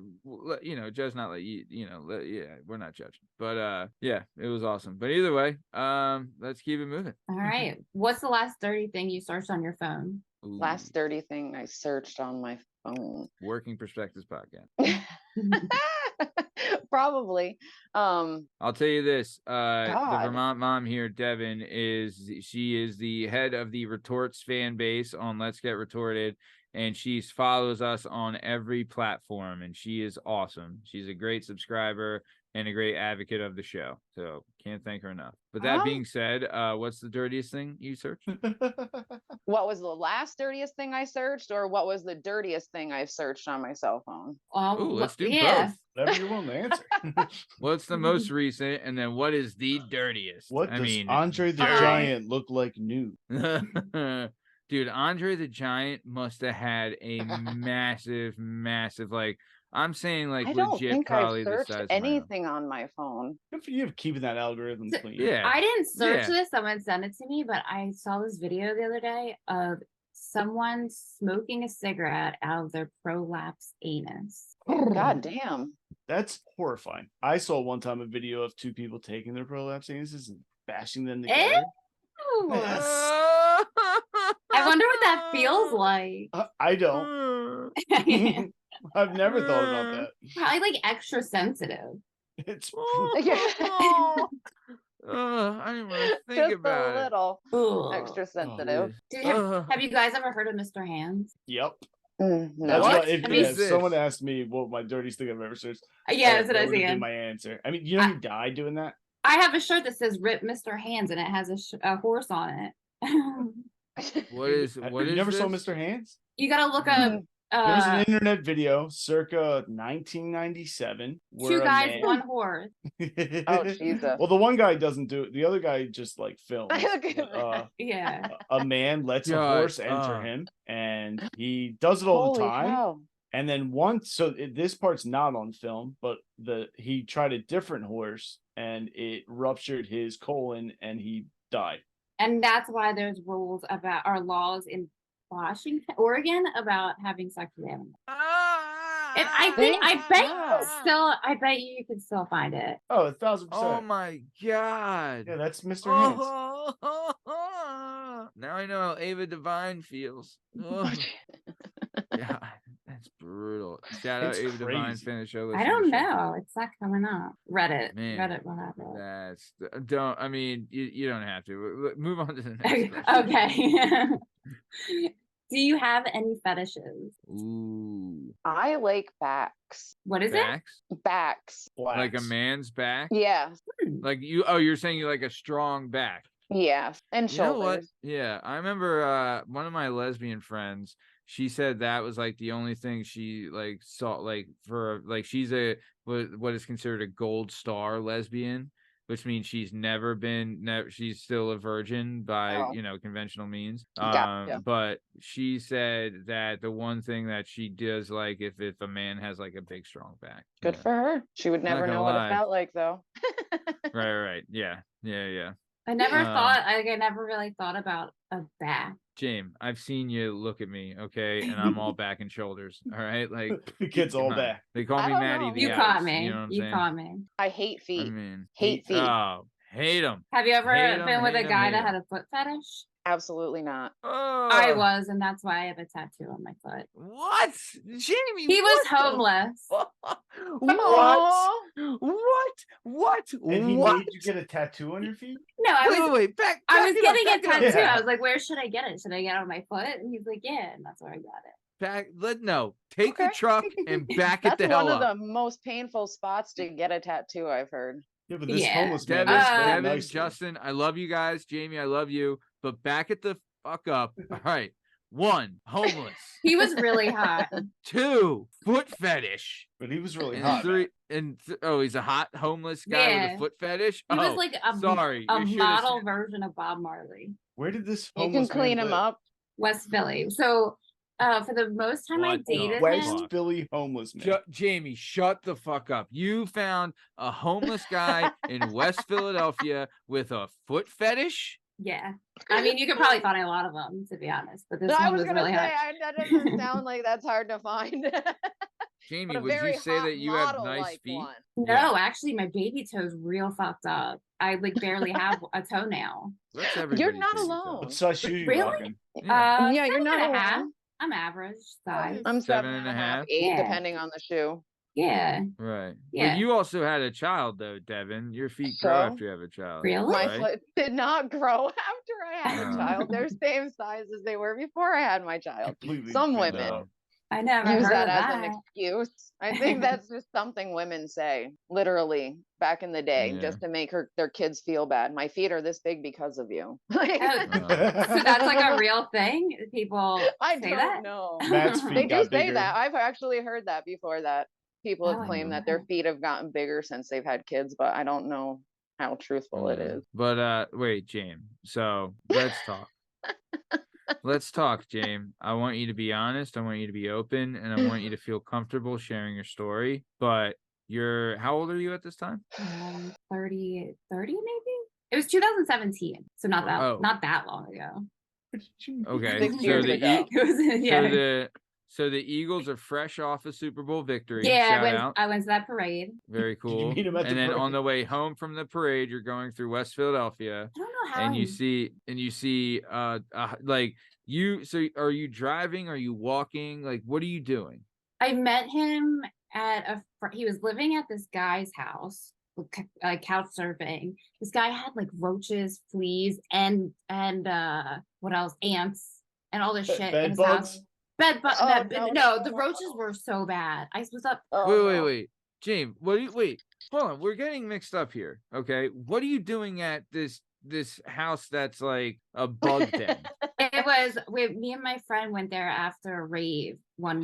Joe's not like yeah, we're not judging, but yeah, it was awesome. But either way, let's keep it moving. All right. What's the last dirty thing you searched on your phone? Ooh, Last dirty thing I searched on my phone. Working Perspectives podcast. Probably. I'll tell you this: the God. Vermont Mom here, Devin, is the head of the Retorts fan base on Let's Get Retorted. And she follows us on every platform, and she is awesome. She's a great subscriber and a great advocate of the show. So can't thank her enough. But that being said, what's the dirtiest thing you searched? What was the last dirtiest thing I searched, or what was the dirtiest thing I've searched on my cell phone? Ooh, let's do yeah. both. Whatever you want to answer. What's the most recent, and then what is the dirtiest? What I does mean, Andre the dirty. Giant look like new? Dude, Andre the Giant must have had a massive, like I'm saying, like I don't legit, think probably I've the searched size of my house. anything on my phone. Good for you for keeping that algorithm So- clean. Yeah, I didn't search Yeah. this. Someone sent it to me, but I saw this video the other day of someone smoking a cigarette out of their prolapse anus. God damn. That's horrifying. I saw one time a video of two people taking their prolapse anuses and bashing them together. Ew. Yes. I wonder what that feels like. I don't. I've never thought about that. Probably like extra sensitive. It's I didn't want to think Just about a it. little Ugh. extra Oh, sensitive. Have you guys ever heard of Mr. Hands? Yep. No. That's What? why if, Have you- if someone asked me what my dirtiest thing I've ever searched, Yeah, that's what I that was would've been thinking. my answer. I mean, you know, he died doing that. I have a shirt that says "Rip Mr. Hands" and it has a horse on it. What is you never saw this? Mr. Hands? You gotta look up. There's an internet video circa 1997 Two where a guys, man- one horse. Oh, Jesus. Well, the one guy doesn't do it. The other guy just like films. Yeah. A man lets a God, horse enter him, and he does it all the Holy time. cow. And then once, so this part's not on film, but he tried a different horse, and it ruptured his colon, and he died. And that's why there's rules about our laws in Washington, Oregon about having sex with animals. And I bet you could still find it. Oh, 1,000%. Oh my god. Yeah, that's Mr. Hands. Now I know how Ava Devine feels. Oh, God, that's brutal. Shout out It's Ava Divine crazy. Finish. Show. I don't know. It's not coming up. Reddit. Man, Reddit will have it. Don't. I mean, you don't have to. Move on to the next question. Okay. Do you have any fetishes? Ooh. I like backs. What is Backs? Backs. Like a Blacks. man's back? Yeah. Like you're saying you like a strong back. Yeah. And You know what? shoulders. Yeah, I remember one of my lesbian friends, she said that was like the only thing she like saw, like for like she's what is considered a gold star lesbian, which means she's she's still a virgin by Oh. conventional means. Gotcha. But she said that the one thing that she does like if a man has like a big strong back. Good Yeah. for her. She would Not never gonna know what lie. it felt like though. Right. Yeah. I never Um, thought. I never really thought about a back. James, I've seen you look at me, okay, and I'm all back and shoulders. All right, like The kid's all come on. back. They call I me don't Maddie know. the You Ice, caught me. You know what I'm You saying? caught me. I hate I feet. mean, Hate feet. Oh, hate them. Have you ever Hate 'em, been with a hate 'em, guy hate that 'em. had a foot fetish? Absolutely not. Oh, I was, and that's why I have a tattoo on my foot. What, Jamie? He was what the homeless. fuck? Aw. What? And he What? made you get a tattoo on your feet? No, I was. Wait, back. I back was it up, getting a back it up. tattoo. Yeah. I was like, "Where should I get it? Should I get it on my foot?" And he's like, "Yeah," and that's where I got it. Take the Okay. truck and back it That's the hell one of up. the most painful spots to get a tattoo, I've heard. Yeah, but this Yeah. homeless man Devin, is very Devin, nice. Justin, I love you guys. Jamie, I love you. But back it the fuck up. All right. 1, homeless. He was really hot. 2, foot fetish. But he was really And hot. 3, he's a hot homeless guy with Yeah. a foot fetish. He was Oh, like a sorry. a You should've model said- version of Bob Marley, Where did this You homeless can clean man him live? up. West Philly. So, for the most time I What the dated West him, fuck? Philly homeless man. Jamie, shut the fuck up. You found a homeless guy in West Philadelphia with a foot fetish? yeah. I mean, you could probably find a lot of them, to be honest. But this No, I one was was gonna really say hot. that doesn't sound like that's hard to find. Jamie, But a would very you say hot that you have model nice like feet? one. No, Yeah. actually, my baby toe's real fucked up. I like barely have a toenail. That's You're everybody's not baby toe. alone. What size shoe you Really? walking? Yeah. Yeah, you're 7.5. not alone. I'm average size. I'm 7.5, 7.5, 8, Yeah. depending on the shoe. Yeah. Right. Yeah. But you also had a child, though, Devin. Your feet grow So? after you have a child. Really? My right? foot did not grow after I had a Oh. child. They're same size as they were before I had my child. Completely Some filled women out. I never use heard that of as that. an excuse. I think that's just something women say, literally, back in the day, Yeah. just to make their kids feel bad. My feet are this big because of you. Like, Oh, so that's like a real thing? People I say don't that? know. Matt's They feet do got say bigger. that. I've actually heard that before, that people Oh, have I claimed didn't that their know. feet have gotten bigger since they've had kids, but I don't know how truthful it is. But wait, James. So let's talk. Let's talk, James. I want you to be honest. I want you to be open, and I want you to feel comfortable sharing your story. But how old are you at this time? 30 maybe? It was 2017, so not Oh. that long ago. Okay. 6 So years the ago. It was, yeah. So the Eagles are fresh off a Super Bowl victory. Yeah, Shout out. I went to that parade. Very you cool. meet him at the And then on parade? the way home from the parade, you're going through West Philadelphia. I don't know how And I- you see like so are you driving, are you walking, like what are you doing? I met him at he was living at this guy's house, like couch surfing. This guy had like roaches, fleas, and what else? Ants and all this shit in Bed his bugs? house. Bed bugs. Oh, no, no, the no, roaches no. were so bad. I was up. Oh, Wait, James, wait, hold on, we're getting mixed up here. Okay, what are you doing at this house that's like a bug den? It was me and my friend went there after a rave one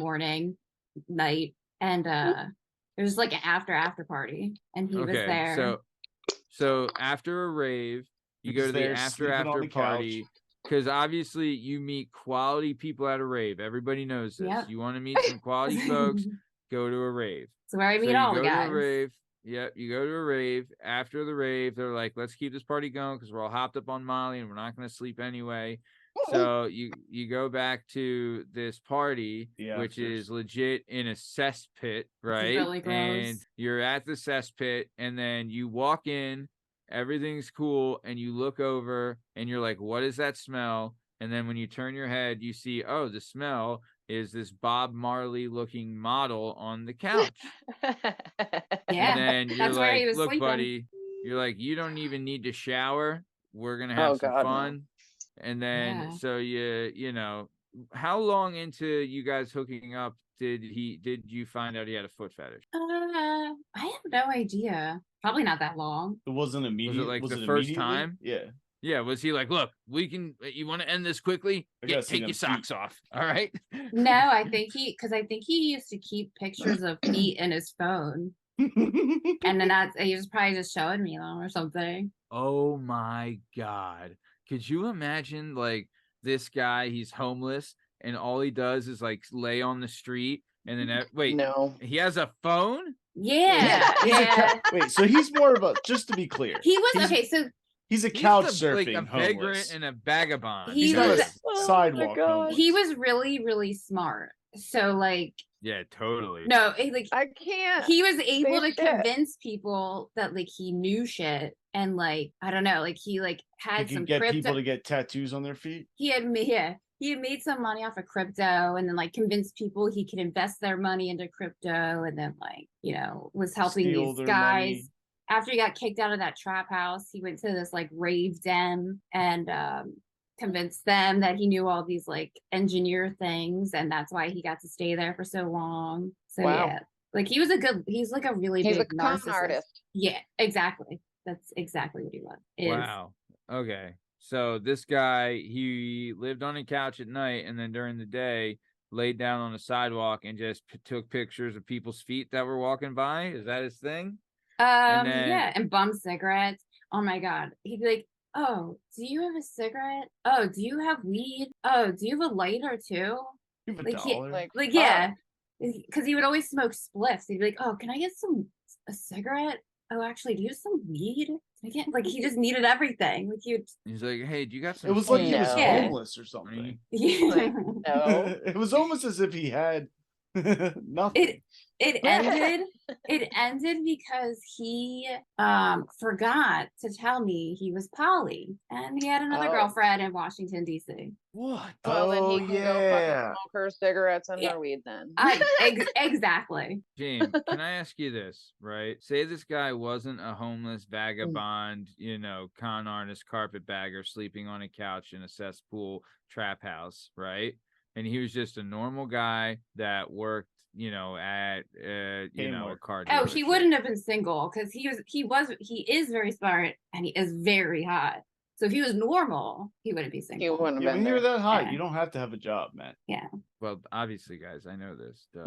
night, and it was like an after party, and he was Okay, there. so after a rave, you He go was to the there sleeping on after the couch. party. Because obviously you meet quality people at a rave. Everybody knows this. Yep. You want to meet some quality folks, go to a rave. So where I So meet you all go the to a guys. rave. Yep, you go to a rave. After the rave, they're like, let's keep this party going because we're all hopped up on Molly and we're not going to sleep anyway. So you go back to this party, Yeah, which there's- is legit in a cesspit, right? really gross. And you're at the cesspit, and then you walk in, everything's cool, and you look over, and you're like, what is that smell? And then when you turn your head, you see, oh, the smell is this Bob Marley looking model on the couch. Yeah, And then you're that's where he like, was look, sleeping. buddy, you're like, you don't even need to shower. We're going to Oh, have some God, no. fun. And then, Yeah. so you know, how long into you guys hooking up did you find out he had a foot fetish? I have no idea. Probably not that long. It wasn't immediate. like the it first immediately? time? Yeah. Yeah, was he like, look, you want to end this quickly? I gotta see Take them your socks feet. off. All right. No, I think he used to keep pictures of feet in his phone, and then he was probably just showing me them or something. Oh my God. Could you imagine like this guy, he's homeless and all he does is like lay on the street and then wait, No. he has a phone? Yeah, He's a yeah. wait, so he's more of a, just to be clear, He was he's- okay. So he's a He's couch like surfing a homeless. vagrant and a vagabond. He He's not was- a sidewalk God. homeless. he was really, really smart. So like, Yeah, totally. no, I can't. he was able to say shit. convince people that like he knew shit, and like I don't know, like he like He had can some get crypto. people to get tattoos on their feet. He had made some money off of crypto, and then like convinced people he could invest their money into crypto, and then like was helping Steal these their guys. money. After he got kicked out of that trap house, he went to this like rave den and convinced them that he knew all these like engineer things, and that's why he got to stay there for so long. So Wow. yeah, like he's like a really He's a big con narcissist. artist. Yeah, exactly. That's exactly what he was. Wow. Okay. So this guy, he lived on a couch at night and then during the day laid down on the sidewalk and just took pictures of people's feet that were walking by. Is that his thing? then- Yeah, and bum cigarettes. Oh my God. He'd be like, oh, do you have a cigarette? Oh, do you have weed? Oh, do you have a lighter too? You have a Like, he- dollar. Like, fuck. yeah. Because he would always smoke spliffs. He'd be like, oh, can I get a cigarette? Oh, actually, do you have some weed? Can I get, like, he just needed everything. Like, he would, He's like, hey, do you got some? It was like he was No. Yeah. homeless or something. yeah. No. It was almost as if he had nothing. It ended because he forgot to tell me he was poly, and he had another Oh. girlfriend in Washington D.C. What? Well, then he can go fucking smoke her cigarettes and Yeah. her weed then. Exactly. James, can I ask you this, right? Say this guy wasn't a homeless vagabond, con artist, carpetbagger, sleeping on a couch in a cesspool trap house, right? And he was just a normal guy that worked, at a Kmart. car Oh, he dealership. wouldn't have been single because he is very smart and he is very hot. So if he was normal, he wouldn't be single. He wouldn't have Yeah, been when you're there. that high, Yeah. you don't have to have a job, man. Well, obviously, guys, I know this. Duh.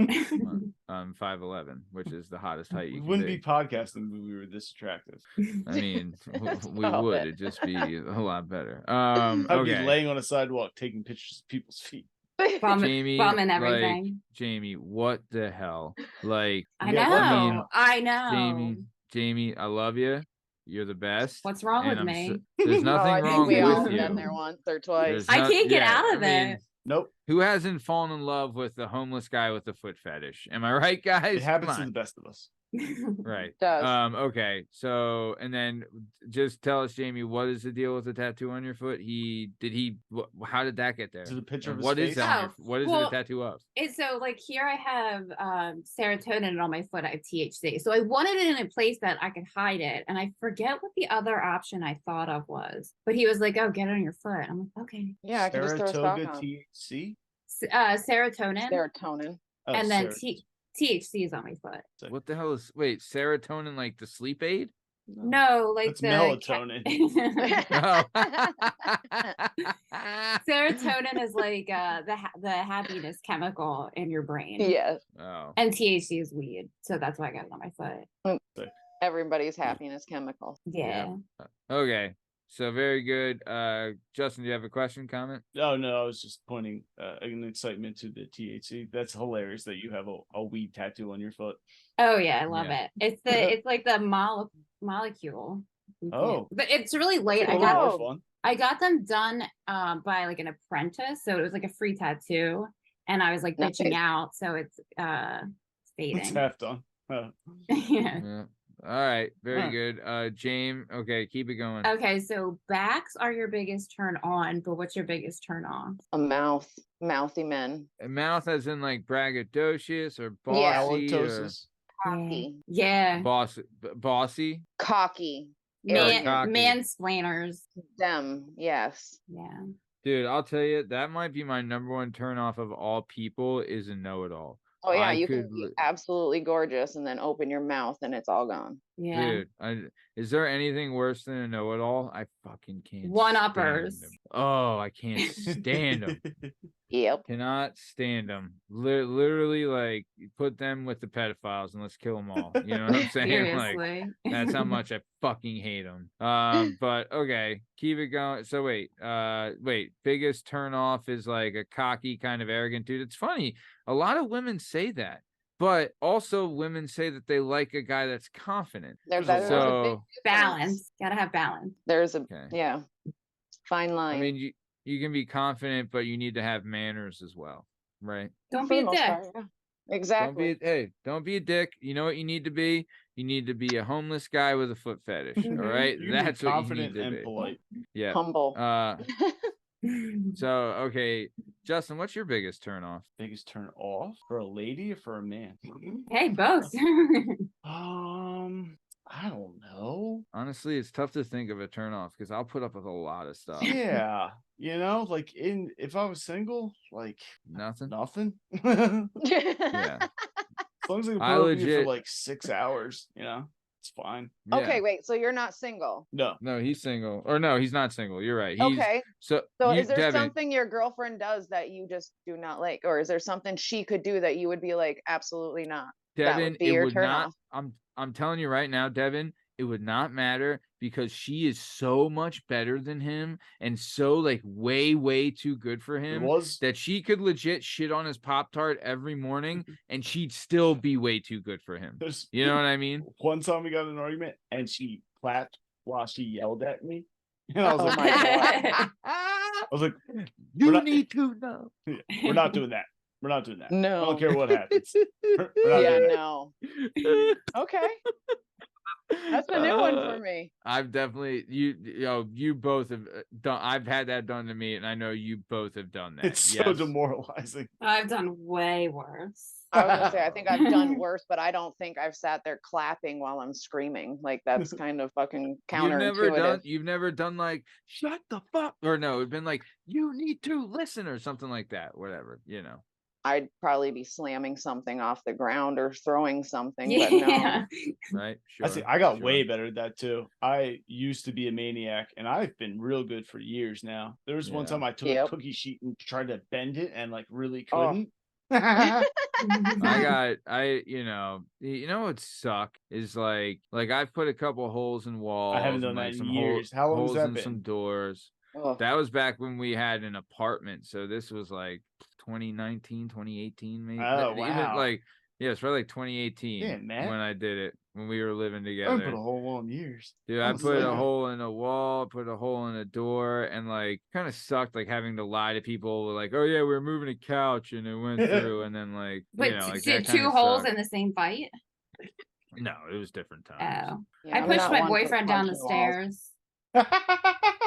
I'm 5'11", which is the hottest height you We can wouldn't be. be podcasting if we were this attractive. I mean, we Stop would. it. It'd just be a lot better. I'd be Okay. laying on a sidewalk taking pictures of people's feet. Jamie, Bumming like, everything. Jamie, what the hell? Like, I Yeah, know. what I know. Jamie, I love you. You're the best. What's wrong and with I'm me? there's Oh, nothing I wrong think we all with have been you. there once or twice. There's I not- can't get out of I mean, it. Nope. who hasn't fallen in love with the homeless guy with the foot fetish? Am I right, guys? It happens Come to on. the best of us. Right. Does. Okay. So, and then just tell us, Jamie, what is the deal with the tattoo on your foot? How did that get there? Is it a picture And of his what is face? that? on Oh, your- what is it well, a tattoo of? And so like here I have serotonin on my foot. I have THC. So I wanted it in a place that I could hide it. And I forget what the other option I thought of was. But he was like, oh, get it on your foot. I'm like, okay. Yeah, I can just throw a stock Saratoga on. THC. Serotonin. Serotonin. Oh, and then Saratoga. THC is on my foot. What the hell is serotonin, like the sleep aid? No, like That's the melatonin. Serotonin is like the happiness chemical in your brain. Yes. Oh. And THC is weed. So that's why I got it on my foot. Everybody's happiness chemical. Yeah. Okay. So very good. Justin, do you have a question, comment? Oh no, I was just pointing an excitement to the THC. That's hilarious that you have a weed tattoo on your foot. Oh yeah, I love Yeah. it. It's like the molecule. Oh. But it's really late. A I little got more fun. I got them done by like an apprentice, so it was like a free tattoo, and I was like Nice. bitching out, so it's It's fading. half done. Oh. Yeah. Yeah. All right. Very Huh. good. James. Okay, keep it going. Okay, so backs are your biggest turn on, but what's your biggest turn off? A mouth. Mouthy men. Mouth as in like braggadocious or Yeah. bossy or Halitosis. Cocky. Yeah. bossy. Cocky. Man, cocky. mansplainers. Them. Yes. Yeah. Dude, I'll tell you, that might be my number one turnoff of all people is a know-it-all. Oh yeah, I you could can be absolutely gorgeous and then open your mouth and it's all gone. Yeah. Dude, is there anything worse than a know-it-all? I fucking can't. One-uppers. stand 'em. Oh, I can't stand them. Yep. Cannot stand them. Literally, like, put them with the pedophiles and let's kill them all. You know what I'm saying? Like, Seriously. that's how much I fucking hate them. But okay, keep it going. So wait, biggest turn off is like a cocky kind of arrogant dude. It's funny. A lot of women say that, but also women say that they like a guy that's confident. There's There's a a big So difference. Balance. Gotta have balance. There's a okay. yeah. Fine line. I mean, you can be confident, but you need to have manners as well, right? Don't For be the a most dick. part, yeah. Exactly. Don't be a dick. You know what you need to be? You need to be a homeless guy with a foot fetish. All Mhm. right, You can that's be what you confident need to and be. polite. Yeah. Humble. So okay, Justin, what's your biggest turn off? Biggest turn off for a lady or for a man? Hey, both. I don't know. Honestly, it's tough to think of a turn off because I'll put up with a lot of stuff. Yeah, like if I was single, like Nothing. nothing. Yeah. As long as I can put I up with you for legit- like 6 hours, it's fine. Yeah. Okay, wait. So you're not single? No, No, he's single. Or no, he's not single. You're right. He's Okay. so Is there Devin, something your girlfriend does that you just do not like, or is there something she could do that you would be like, absolutely not? That would Devin, be it your would turn not. off. I'm telling you right now, Devin, it would not matter because she is so much better than him and so like way too good for it him was. that she could legit shit on his Pop-Tart every morning and she'd still be way too good for him. There's You know what I mean? one time we got in an argument and she clapped while she yelled at me, and I was Oh like, my God. I was like, You not- need to know. we're not doing that. We're not doing that. I No. don't care what happens. We're not Yeah, doing that. no. Okay. That's a new one for me. I've definitely you both have done. I've had that done to me, and I know you both have done that. It's so demoralizing. I've done way worse. I was gonna say, I think I've done worse, but I don't think I've sat there clapping while I'm screaming. Like that's kind of fucking counterintuitive. You've never done like shut the fuck or no, it's been like you need to listen or something like that. Whatever, I'd probably be slamming something off the ground or throwing something, but no. Yeah. right? I see. I got sure. way better at that too. I used to be a maniac, and I've been real good for years now. There was one Yeah. time I took Yep. a cookie sheet and tried to bend it, and like really Oh. couldn't. You know what suck is like I've put a couple holes in walls. I haven't done and, like, that in some years. How long has holes that in been? some doors. Ugh. That was back when we had an apartment. So this was like 2019, 2018, maybe. Oh, Even, wow. it's probably like 2018 Yeah, man. when I did it, when we were living I haven't together. put a hole in years. Dude, I Almost put a like it. hole in a wall, put a hole in a door, and like kind of sucked like having to lie to people like, oh yeah, we were moving a couch and it went through, and then like But like two that kinda holes sucked. in the same fight? No, it was different times. Oh. Yeah, I I'm pushed not my one for boyfriend down the punching walls. stairs.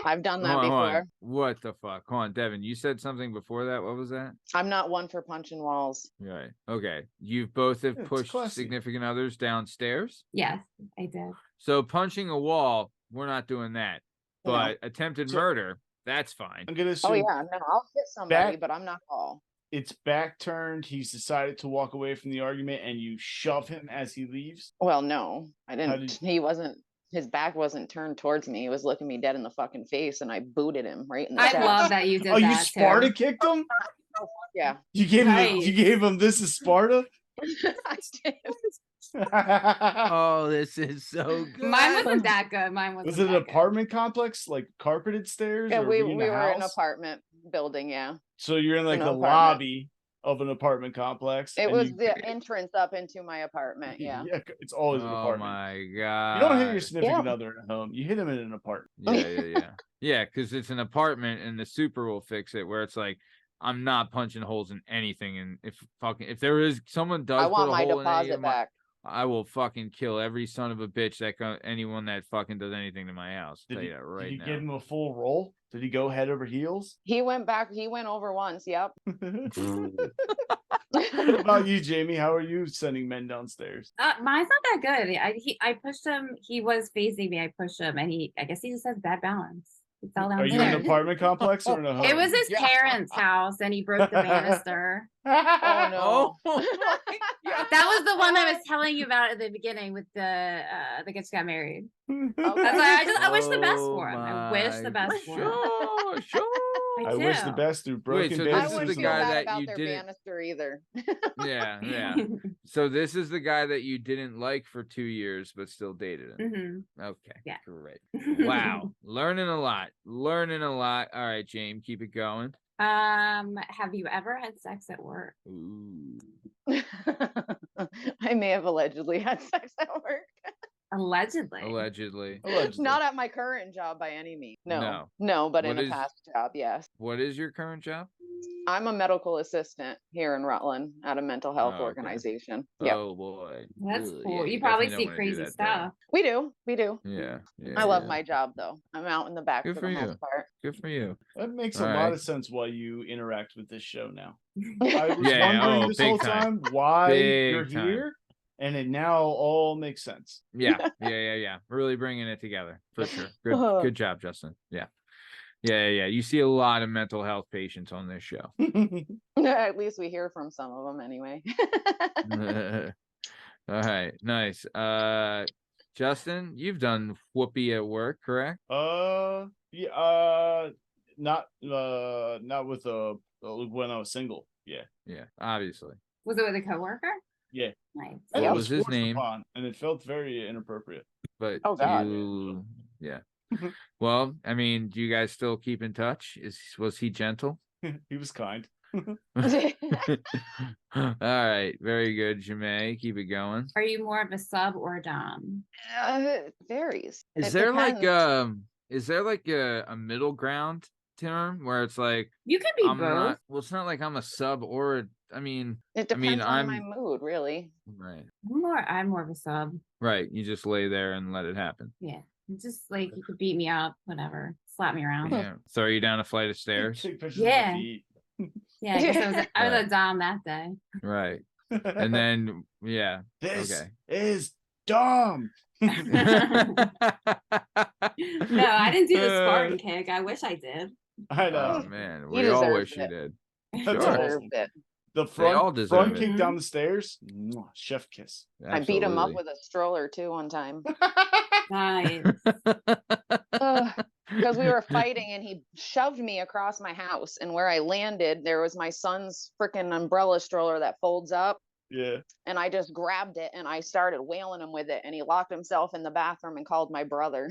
I've done that Hold on. before. What the fuck? Hold on, Devin. You said something before that. What was that? I'm not one for punching walls. Right. Okay. You both have Yeah, it's pushed classy. significant others downstairs. Yes, I did. So punching a wall, we're not doing that. No. But attempted So- murder, that's fine. I'm gonna assume Oh yeah, no, I'll hit somebody, Back- but I'm not all. it's back turned. He's decided to walk away from the argument, and you shove him as he leaves. Well, no, I How didn't. He wasn't. His back wasn't turned towards me. He was looking me dead in the fucking face, and I booted him right in the I chest. love that you did Oh, that you Sparta too. kicked him? Yeah, You gave him. Nice. You gave him. This is Sparta. I did. Oh, this is so good. Mine wasn't that good. Mine wasn't. Was it an that good. apartment complex, like carpeted stairs? Yeah, or we were you were in a in an house? apartment building. Yeah, So you're in like an the apartment. lobby of an apartment complex. it and was you- the entrance up into my apartment. Yeah. it's always an Oh apartment. my god. You don't hit your significant Yeah. other at home. You hit him in an apartment. Yeah. Yeah, because it's an apartment and the super will fix it where it's like I'm not punching holes in anything, and if there is someone does I put want a my hole in any deposit of my, back. I will fucking kill every son of a bitch anyone that fucking does anything to my house. I'll Did tell you, you that did right you now. give him a full roll? Did he go head over heels? He went back. He went over once. Yep. What about you, Jamie? How are you sending men downstairs? Mine's not that good. I pushed him. He was phasing me. I pushed him, and I guess he just has bad balance. He fell Are you in an downstairs. apartment complex or in a home? It was his parents' house, and he broke the banister. Oh no. That was the one I was telling you about at the beginning with the guy got married. Okay. That's why I wish the best for him. I wish the best for him. Sure. I wish the do. best through broken so I this is banister. wouldn't the feel guy bad that about you their didn't- banister either. Yeah. So this is the guy that you didn't like for 2 years, but still dated him. Mhm. Okay. Yeah. Great. Wow. Learning a lot. All right, James, keep it going. Have you ever had sex at work? Ooh. I may have allegedly had sex at work. Allegedly. Allegedly. Not at my current job by any means. No. No, but in What a is- past job, yes. What is your current job? I'm a medical assistant here in Rutland at a mental health Oh, okay. organization. Yep. Oh boy. That's Ugh, cool. yeah, You probably definitely see don't wanna do crazy that stuff. We do. there. Yeah. I love yeah. my job though. I'm out in the back Good for for the you. most part. Good for you. That makes All a lot right. of sense why you interact with this show now. I was Yeah, wondering oh, this big whole time. time why Big you're time. here, and it now all makes sense. Yeah. Really bringing it together for sure. Good job, Justin. Yeah. You see a lot of mental health patients on this show. At least we hear from some of them anyway. All right, nice. Justin, you've done whoopee at work, correct? Yeah, not with when I was single. Yeah, obviously. Was it with a coworker? Yeah. Nice. And What it was his forced name? upon, and it felt very inappropriate. But Oh, God. yeah. Well, I mean, do you guys still keep in touch? Was he gentle? He was kind. All right, very good, Jamae. Keep it going. Are you more of a sub or a dom? It varies. Is It there depends. like a middle ground term where it's like You can be I'm both. not? Well, it's not like I'm a sub or I mean, It depends on my I'm- mood, really. right. I'm more of a sub. Right. You just lay there and let it happen. Yeah. It's just like you could beat me up, whatever. Slap me around. Yeah. Throw you down a flight of stairs. Take pictures Yeah. of my feet. Yeah, I guess I was Right. a dom that day. Right. And then yeah. This Okay. is dumb. No, I didn't do the Spartan kick. I wish I did. I know. Oh man, He we all deserved wish you it. did. That's Sure. awesome. Deserved it. The all front deserve it. kick down the stairs. Mwah, chef kiss. I beat him up Absolutely. with a stroller too one time. Nice. Because we were fighting and he shoved me across my house, and where I landed there was my son's freaking umbrella stroller that folds up, Yeah. and I just grabbed it and I started wailing him with it, and he locked himself in the bathroom and called my brother.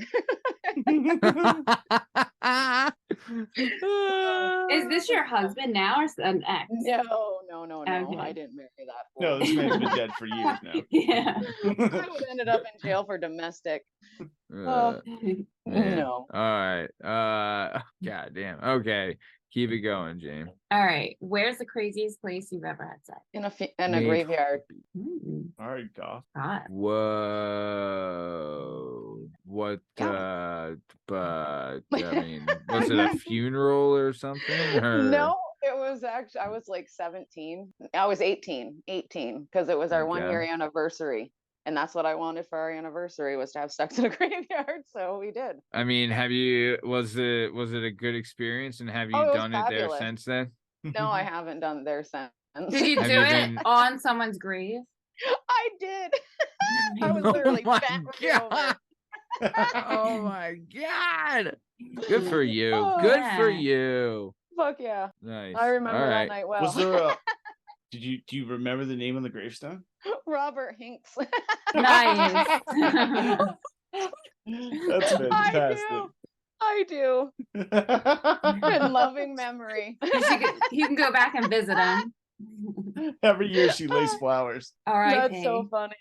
Is this your husband now or an ex? No, I Okay. didn't marry that No, fool. this man's been dead for years now. Yeah. I would ended up in jail for domestic. Man. No. All right. God damn. Okay. Keep it going, James. All right. Where's the craziest place you've ever had sex? In a Me. graveyard. All right, Goff. God. Whoa. What Yeah. but I mean, was it a funeral or something? Or... No, it was actually, I was like 17. I was 18 because it was our 1 year Okay. anniversary. And that's what I wanted for our anniversary, was to have sex in a graveyard. So we did. I mean, was it a good experience, and have you Oh, it was done it there fabulous. since then? No, I haven't done it there since. Did you Have do you it been- on someone's grave? I did. I was Oh literally my bent God. over. Oh my God. Good for you. Oh, Good for yeah. you. Fuck yeah. Nice. I remember All that right. night well. Was there a? Do you remember the name on the gravestone? Robert Hinks. Nice. That's fantastic. I do. In loving memory. You can go back and visit him. Every year she lays flowers. All right. That's so funny.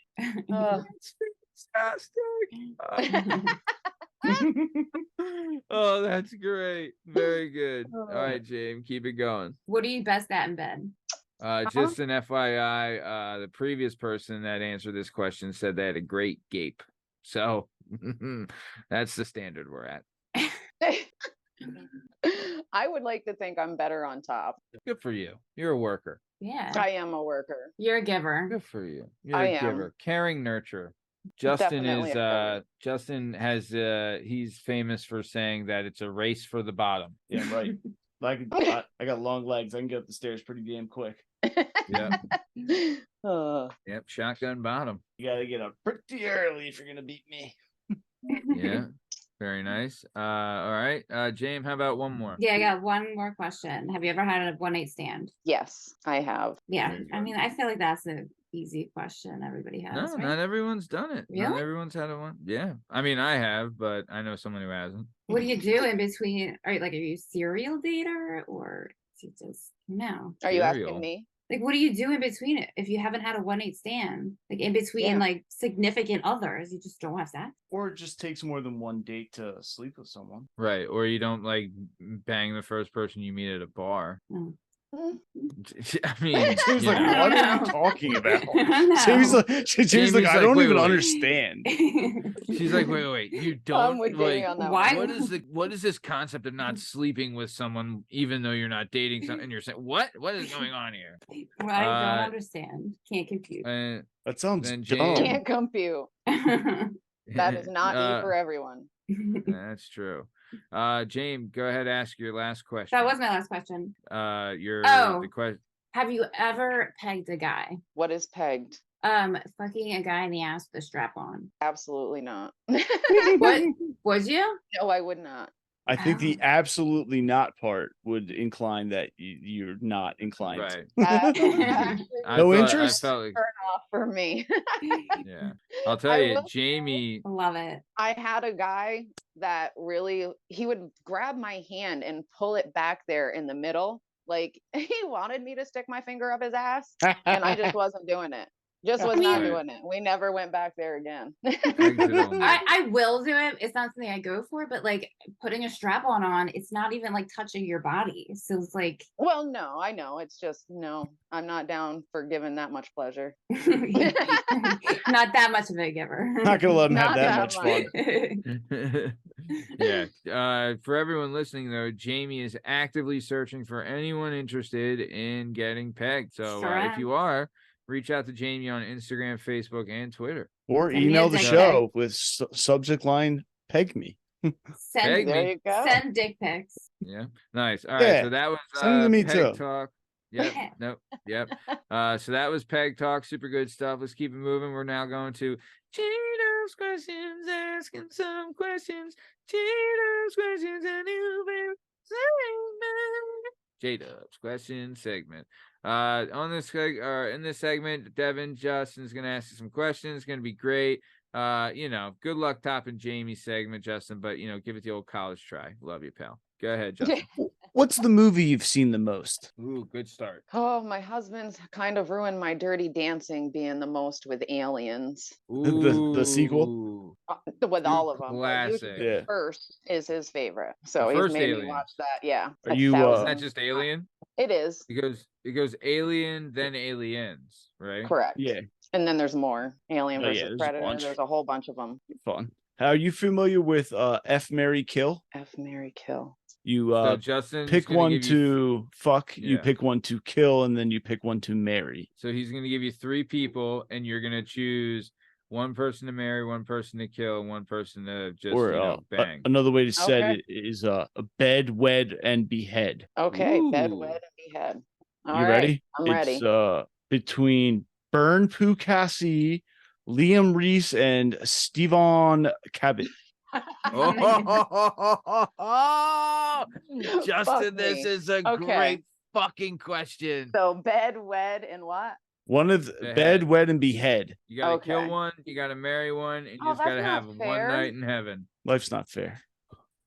Oh, that's great. Very good. All right, James, keep it going. What are you best at in bed? Just an FYI, the previous person that answered this question said they had a great gape. So that's the standard we're at. I would like to think I'm better on top. Good for you. You're a worker. Yeah. I am a worker. You're a giver. Good for you. You're I a am. giver. Caring nurturer. Justin Definitely is a giver. Justin has he's famous for saying that it's a race for the bottom. Yeah, right. I got long legs. I can get up the stairs pretty damn quick. Yeah. Uh, Yep. Shotgun bottom. You gotta get up pretty early if you're gonna beat me. Yeah. Very nice. All right. James, how about one more? Yeah, I got one more question. Have you ever had a one-night stand? yes, I have. Yeah. Very I good. mean, I feel like that's an easy question everybody has. No, right? not everyone's done it. Not Really? everyone's had a one. Yeah. I mean, I have, but I know someone who hasn't. What do you do in between? Are you a serial dater or is it just no? Are you Cereal. asking me? Like, what do you do in between it if you haven't had a one-night stand? Like in between Yeah. like significant others, you just don't have sex? Or it just takes more than one date to sleep with someone. Right. Or you don't like bang the first person you meet at a bar. No. Mm. I mean, James you like, know. what are No. you talking about? No. Jamie's like, Jamie's like, I like, don't wait, even wait, wait. understand. She's like, wait, you don't with Jamie like on that Why- one. what is this concept of not sleeping with someone even though you're not dating someone and you're saying what is going on here? I don't Uh, understand. Can't compute. That sounds Then dumb. James- Can't compute. That is not E for everyone. That's true. James, go ahead, ask your last question. That was my last question. The question. Have you ever pegged a guy? What is pegged? Fucking a guy in the ass with a strap on. Absolutely not. What would you? No, I would not. I think the Wow. absolutely not part would incline that you're not inclined. Right. That actually No would interest? I felt like, turn off for me. yeah. I'll tell I you, will- Jamie. Love it. I had a guy that really, he would grab my hand and pull it back there in the middle. Like he wanted me to stick my finger up his ass, and I just wasn't doing it. Just was not Right. doing it. We never went back there again. Exit only. I will do it. It's not something I go for, but like putting a strap on, it's not even like touching your body. So it's like Well, no, I know. It's just, no, I'm not down for giving that much pleasure. not that much of a giver. Not gonna let him have Not that that much much. fun. Yeah. For everyone listening though, Jamie is actively searching for anyone interested in getting pegged. So Sure if am. you are, reach out to Jamie on Instagram, Facebook, and Twitter. Or Send me a email the dick show with subject line "peg me." Peg Send me. There you go. send dick pics. Yeah. Nice. All right. Yeah, So that was send them to me Peg too. Talk. Yep. Nope. Yep. So that was Peg Talk. Super good stuff. Let's keep it moving. We're now going to Jdub's questions, asking some questions. Jdub's questions, a new segment. Jdub's question segment. In this segment, Devin Justin's gonna ask you some questions. It's gonna be great. Good luck topping Jamie's segment, Justin, but give it the old college try. Love you, pal. Go ahead, Justin. What's the movie you've seen the most? Ooh, good start. Oh, my husband's kind of ruined my Dirty Dancing being the most with aliens. The sequel? Ooh, With all of them. classic. Yeah. First is his favorite. So he's first made Aliens. me watch that. Yeah. Are you, Isn't 1,000 that just Alien? It is. It goes Alien, then Aliens, right? Correct. Yeah, And then there's more. Alien Oh, yeah, versus there's a Predator. bunch. There's a whole bunch of them. fun. Are you familiar with F, Marry, Kill? F, Marry, Kill. You So Justin, pick one to fuck, you Yeah. pick one to kill, and then you pick one to marry. So he's gonna give you 3 people, and you're gonna choose one person to marry, one person to kill, and one person to just bang. Another way to set Okay. it is a bed, wed, and behead. Okay. Bed, Ooh. wed, and behead. You All right, ready? I'm It's ready. between Bern Cassie, Liam Reese, and Steven Cabot. Justin, Fuck this me. is a Okay. great fucking question. So bed, wed, and what? One of the Behead. bed, wed, and behead. You gotta kill Okay. one, you gotta marry one, and you Oh, just gotta that's have not one fair. night in heaven. Life's not fair.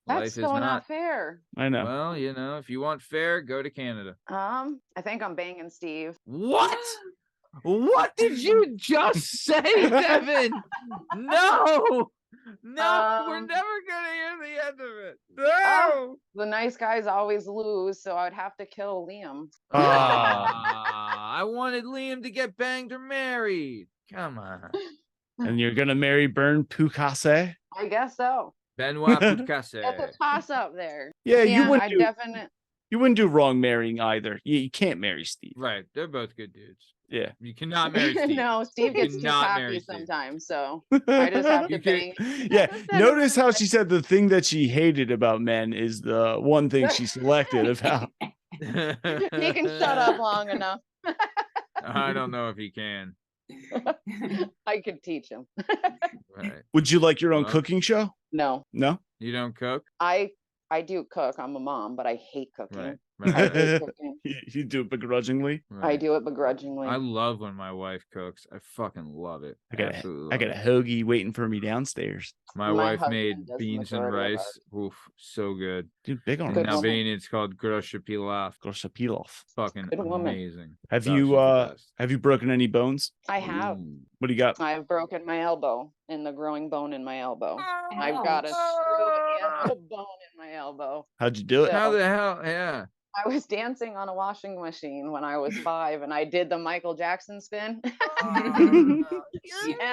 That's Life is so not not. fair. I know. Well, if you want fair, go to Canada. I think I'm banging Steve. What? What did you just say, Devin? No, we're Um, never gonna hear the end of it. No. The nice guys always lose, so I'd have to kill Liam. I wanted Liam to get banged or married. Come on. And you're gonna marry Bern Pucasse? I guess so. Benoit Putkase. It's a toss up there. Yeah, you I wouldn't do, definitely. you wouldn't do wrong marrying either. You can't marry Steve. Right. They're both good dudes. Yeah. You cannot marry Steve. No, Steve gets too cannot marry cocky Steve. sometimes, so I just have to You bang. Yeah. Notice how she said the thing that she hated about men is the one thing she selected about. He can shut up long enough. I don't know if he can. I could teach him. Right. Would you like your own Well- cooking show? No, No. You don't cook? I do cook. I'm a mom, but I hate cooking. Right. I Right. hate cooking. You do it begrudgingly. I right. do it begrudgingly. I love when my wife cooks. I fucking love it. Absolutely I got a love it. hoagie waiting for me downstairs. My My wife husband made does the beans and majority of rice. Oof, so good. Dude, big on In Good rice. woman. Albania, it's called grosha pilaf. Grosha pilaf. Fucking Good woman. amazing. Have Oh, you she's the best. have you broken any bones? I have. Ooh. What do you got? I've broken my elbow and the growing bone in my elbow. I've got a Ouch. screw bone in my elbow. How'd you do it? How the hell? Yeah. I was dancing on a washing machine when I was 5 and I did the Michael Jackson spin and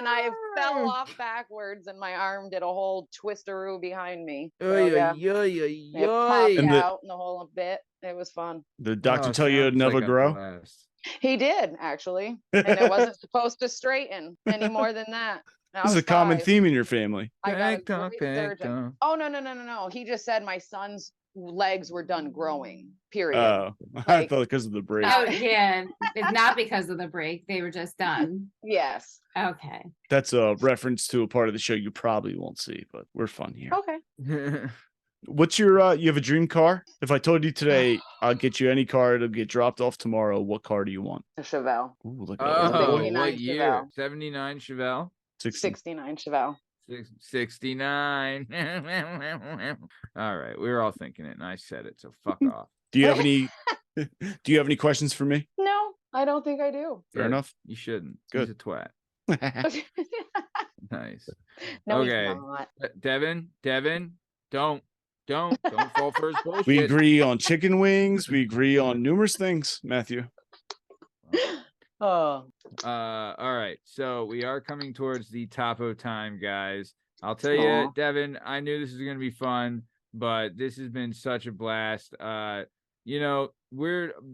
I fell off backwards and my arm did a whole twisteroo behind me. So, Oy, yeah, oy, oy, it popped oy, And the- out in the whole bit. It was fun. The doctor Oh, tell you it'd sounds never like a grow? blast. He did actually, and it wasn't supposed to straighten any more than that. And I This is was a common 5. theme in your family. I got a Peck dunk, great peck surgeon. dunk. Oh no. He just said my son's legs were done growing. Period. Oh, I Like- thought because of the break. Oh, yeah. It's not because of the break. They were just done. Yes. Okay. That's a reference to a part of the show you probably won't see, but we're fun here. Okay. What's your you have a dream car? If I told you today I'll get you any car, it'll get dropped off tomorrow, what car do you want? A Chevelle. Ooh, look at Oh, that. 79 what year? Chevelle. 79 Chevelle? 60. 69 Chevelle. 69. All right. We were all thinking it, and I said it, so fuck off. Do you have any do you have any questions for me? No, I don't think I do. Fair Good. enough. You shouldn't. Good. He's a twat. Nice. No, Okay. he's not. Devin, don't fall for his bullshit. We agree on chicken wings, we agree on numerous things, Matthew. Oh, All right. So we are coming towards the top of time, guys. I'll tell you, Aw. Devin, I knew this was gonna be fun, but this has been such a blast. You know,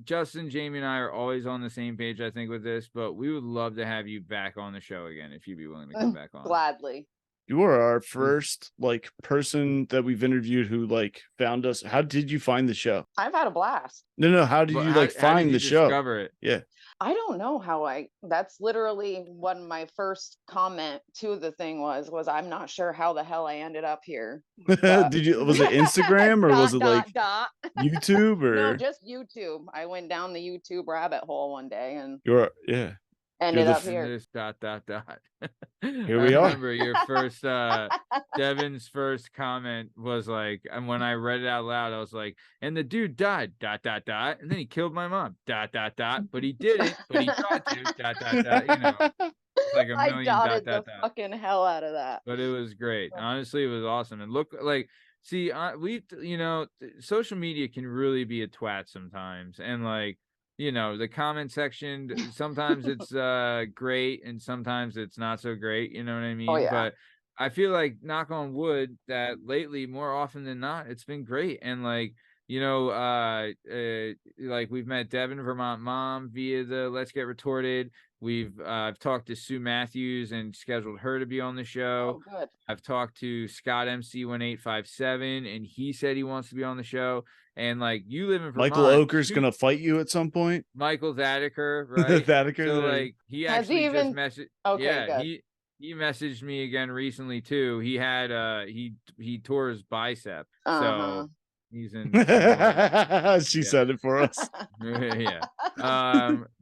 Justin, Jamie, and I are always on the same page, I think, with this, but we would love to have you back on the show again if you'd be willing to come back on. gladly. You were our first like person that we've interviewed who like found us. How did you find the show? I've had a blast. No, how did But you how- like how did find you the show? discover it? Yeah. I don't know how that's literally what my first comment to the thing was I'm not sure how the hell I ended up here. Did you was it Instagram or was it like dot. YouTube or No, just YouTube. I went down the YouTube rabbit hole one day and you're yeah. ended the up f- And here. there's ... Here I we are. remember your first Devin's first comment was like, and when I read it out loud, I was like, and the dude died ... and then he killed my mom ... but he didn't, but he tried to ... you know, it's like a I million ... dotted the fucking hell out of that. But it was great. Honestly, it was awesome. And look, like, see, social media can really be a twat sometimes. And like, you know, the comment section, sometimes it's great and sometimes it's not so great. You know what I mean? Oh, yeah. But I feel like, knock on wood, that lately, more often than not, it's been great. And like, you know, like we've met Devin, Vermont Mom, via the Let's Get Retorted. I've talked to Sue Matthews and scheduled her to be on the show. Oh, good. I've talked to Scott MC1857 and he said he wants to be on the show. And like, you live in Vermont. Michael Oker's Sue- gonna fight you at some point. Michael Zadiker, right? Thadiker, So there. like, he Has he actually just even- messaged. Okay, Yeah, good. he messaged me again recently too. He had he tore his bicep, Uh-huh. so he's in. She Yeah. said it for us. Yeah.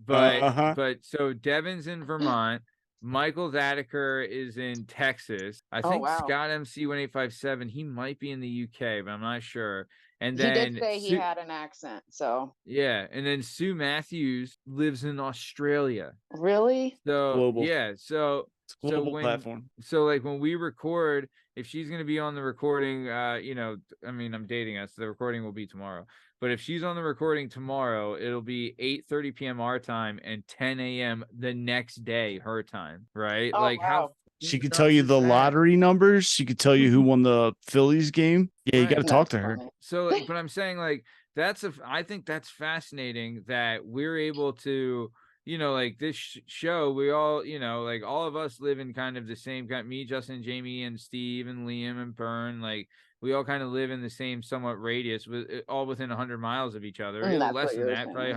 But Uh-huh. so Devin's in Vermont. Michael Zadiker is in Texas. I Oh, think wow. Scott MC1857, he might be in the UK, but I'm not sure. And He then did say he Sue- had an accent. So yeah, and then Sue Matthews lives in Australia. really? So Global. yeah, so It's a global when- platform. so like when we record, if she's gonna be on the recording, you know, I mean, I'm dating us. The recording will be tomorrow. But if she's on the recording tomorrow, it'll be 8:30 p.m. our time and 10 a.m. the next day her time, right? Oh, like how wow. She could tell you the lottery numbers. She could tell you who won the Phillies game. Yeah, you Right. got to talk to her. funny. So, like, but I'm saying, like, I think that's fascinating that we're able to, like this show, we all, like all of us live in kind of the same kind, me, Justin, Jamie, and Steve, and Liam, and Bern, like we all kind of live in the same somewhat radius, with all within 100 miles of each other, a little That's less what than you were that, saying. probably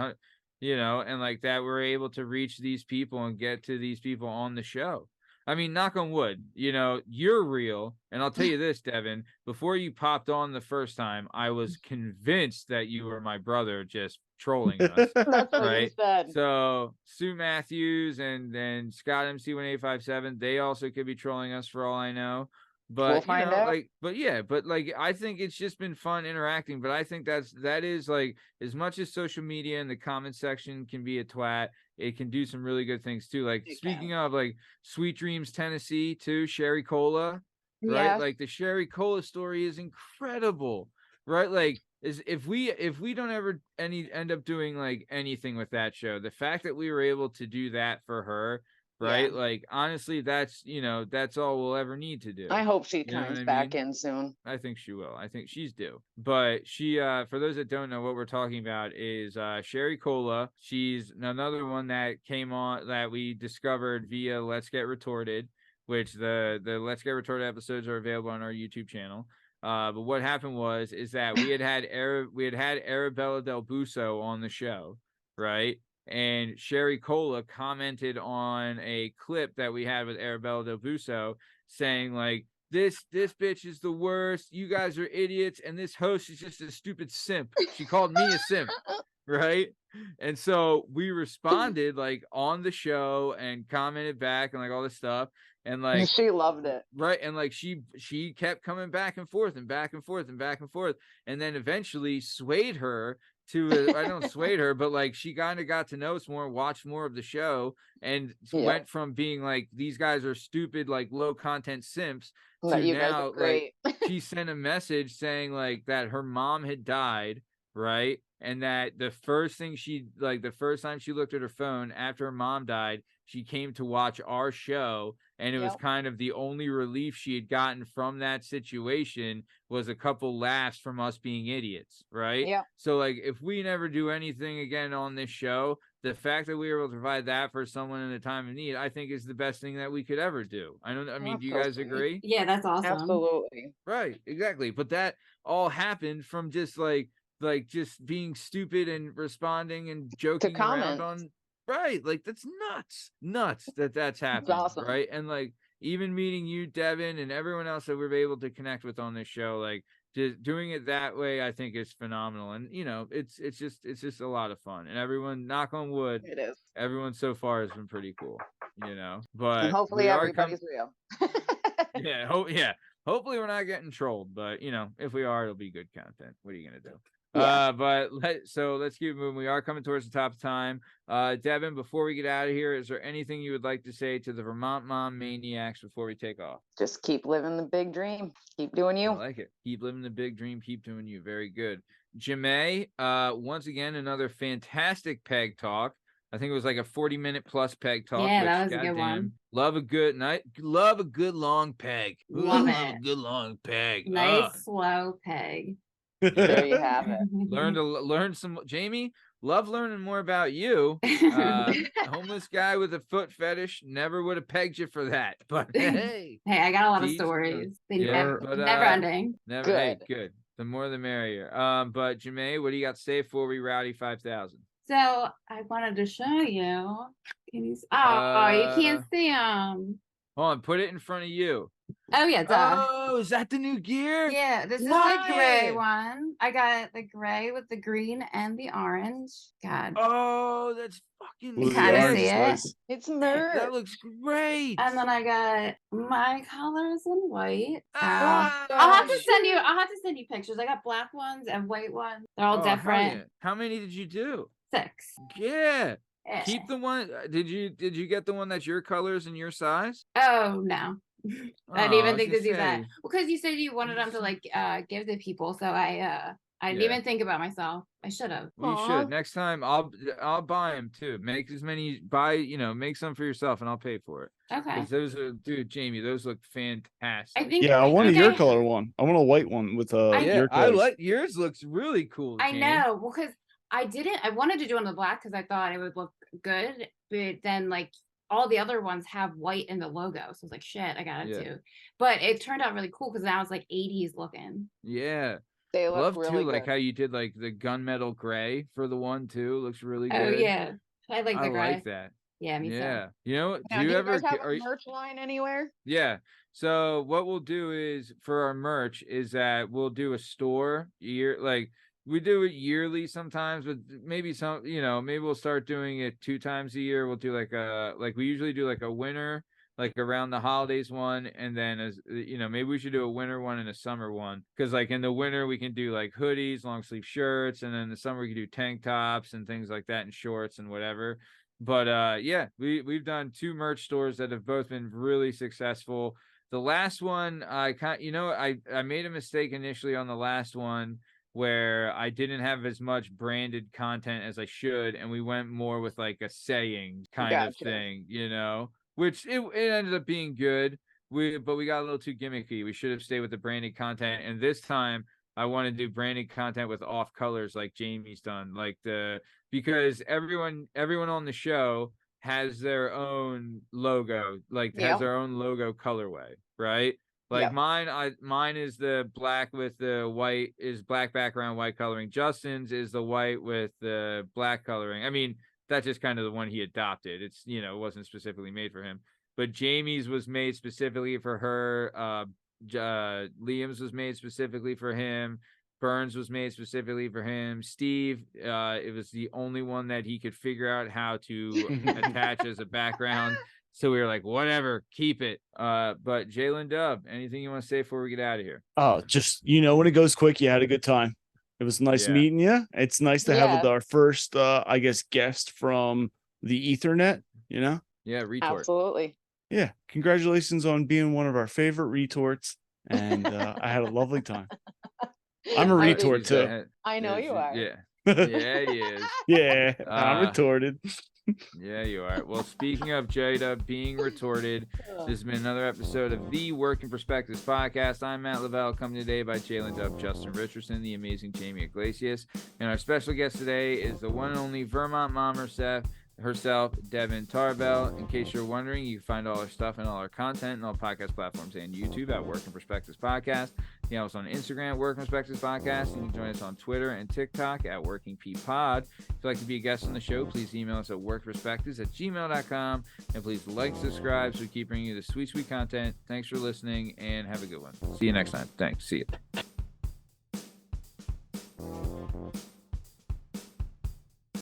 100, and like that, we're able to reach these people and get to these people on the show. I mean, knock on wood, you're real. And I'll tell you this, Devin, before you popped on the first time, I was convinced that you were my brother just trolling us. That's what you Right. said. So Sue Matthews and Scott MC1857, they also could be trolling us for all I know. But We'll find out. like I think it's just been fun interacting. But I think that is like, as much as social media and the comment section can be a twat, it can do some really good things too. Like, speaking of, like, Sweet Dreams Tennessee too, Sherry Cola, right? Yeah. Like the Sherry Cola story is incredible, right? Like, is if we don't ever end up doing like anything with that show, the fact that we were able to do that for her, right? Yeah. Like, honestly, that's that's all we'll ever need to do. I hope she You know comes what I back mean? in soon. I think she will. I think she's due. But she, for those that don't know, what we're talking about is Sherry Cola. She's another one that came on that we discovered via Let's Get Retorted, which the Let's Get Retorted episodes are available on our YouTube channel. But what happened is that we had Arabella Del Busso on the show, right? And Sherry Cola commented on a clip that we had with Arabella Del Busso saying, like, this bitch is the worst. You guys are idiots, and this host is just a stupid simp. She called me a simp, right? And so we responded like on the show and commented back and like all this stuff, and like She loved it. right, and like she kept coming back and forth and back and forth and back and forth, and then eventually swayed her to I don't swayed her, but like she kind of got to know us more, watched more of the show, and went from being like, these guys are stupid, like low content simps, No, to you guys now are great. like she sent a message saying like that her mom had died, right? And that the first time she looked at her phone after her mom died, she came to watch our show, and it was kind of the only relief she had gotten from that situation was a couple laughs from us being idiots, right? Yeah. So like, if we never do anything again on this show, the fact that we were able to provide that for someone in a time of need, I think, is the best thing that we could ever do. I mean, do you guys agree? Yeah, that's awesome. Absolutely. Right, exactly. But that all happened from just like just being stupid and responding and joking around on, right? Like, that's nuts that's happened. Awesome. Right? And like, even meeting you, Devin, and everyone else that we've been able to connect with on this show, like, just doing it that way, I think is phenomenal. And it's just a lot of fun. And everyone, knock on wood, It is. everyone so far has been pretty cool. But And hopefully we are everybody's real. hopefully we're not getting trolled, but if we are, it'll be good content. What are you gonna do? Yeah. But let's keep moving. We are coming towards the top of time. Devin, before we get out of here, is there anything you would like to say to the Vermont Mom maniacs before we take off? Just keep living the big dream. Keep doing you. I like it. Keep living the big dream. Keep doing you. Very good. Jamae, once again, another fantastic peg talk. I think it was like a 40-minute plus peg talk. Yeah, that was a good one. Love a good night. Love a good long peg. Love it. A good long peg. Nice slow peg. There you have it. Learn some, Jamie. Love learning more about you. Homeless guy with a foot fetish, never would have pegged you for that. But hey, I got a lot of stories. Never ending. Never. Good. Hey, good. The more the merrier. But Jamae, what do you got to say before we rowdy 5,000? So I wanted to show you. Can you? Oh, you can't see them. Hold on, put it in front of you. Oh yeah, duh. Oh, is that the new gear? Yeah, this is Nice. the gray one. I got the gray with the green and the orange. God. Oh, that's fucking You Ooh, kinda orange see is it? nice. It's merch. That looks great. And then I got my colors in white. Ah, I'll have to send you pictures. I got black ones and white ones. They're all Oh, hell different. yeah. How many did you do? 6. Yeah. Yeah. Keep the one. Did you get the one that's your colors and your size? Oh no. I didn't Oh, even was think to gonna do that. say. Well, because you said you wanted them to like give to people, so I I didn't Yeah. even think about myself. I should have. Well, you Aw. should. Next time I'll buy them too. Make as many make some for yourself and I'll pay for it. Okay. Because those are, dude, Jamie, those look fantastic. I think. Yeah, I want a think your I- color one. I want a white one with I- your I colors. like yours. Looks really cool. I Jamie. know. Well, because I wanted to do on the black because I thought it would look good, but then like all the other ones have white in the logo, so I was like, shit, I got it Yeah. too. But it turned out really cool because now it's like 80s looking. Yeah. They I look love really too, like good. how you did like the gunmetal gray for the one too. Looks really Oh good. yeah, I like the I gray. like that. Yeah, me Yeah. You know what? Now, Do you do you ever guys have are a you- merch line anywhere? Yeah. So what we'll do is for our merch is that we'll do a store like we do it yearly sometimes, but maybe maybe we'll start doing it 2 times a year. We'll do like we usually do like a winter, like around the holidays one, and then maybe we should do a winter one and a summer one. Because like in the winter we can do like hoodies, long sleeve shirts, and then in the summer we can do tank tops and things like that and shorts and whatever. But yeah, we've done 2 merch stores that have both been really successful. The last one, I made a mistake initially on the last one where I didn't have as much branded content as I should, and we went more with like a saying kind of Gotcha. thing, which it ended up being good. But we got a little too gimmicky. We should have stayed with the branded content, and this time I want to do branded content with off colors like Jamie's done, because everyone on the show has their own logo, has Yeah. their own logo colorway, right? Like Yeah. mine is the black with the white, is black background, white coloring. Justin's is the white with the black coloring. I mean, that's just kind of the one he adopted. It's, it wasn't specifically made for him. But Jamie's was made specifically for her. Liam's was made specifically for him. Bern's was made specifically for him. Steve, it was the only one that he could figure out how to attach as a background. So we were like, whatever, keep it. But Jdub, anything you want to say before we get out of here? Oh, just when it goes quick, you had a good time. It was nice meeting you. It's nice to have our first, I guess, guest from the Ethernet. Yeah, retort. Absolutely. Yeah, congratulations on being one of our favorite retorts, and I had a lovely time. I'm a retort too. I know you are. Yeah, yeah, he is. Yeah, I'm retorted. Yeah, you are. Well, speaking of Jdub being retorted, this has been another episode of the Working Perspectives podcast. I'm Matt Lavelle, accompanied today by Jdub, Justin Richardson, the amazing Jamie Iglesias, and our special guest today is the one and only Vermont Mom herself, Devin Tarbell. In case you're wondering, you can find all our stuff and all our content and all podcast platforms and YouTube at Working Perspectives Podcast. You can also on Instagram, Working Perspectives Podcast. You can join us on Twitter and TikTok at Working P Pod. If you'd like to be a guest on the show, please email us at workperspectives@gmail.com. And please like, subscribe so we keep bringing you the sweet, sweet content. Thanks for listening and have a good one. See you next time. Thanks. See you.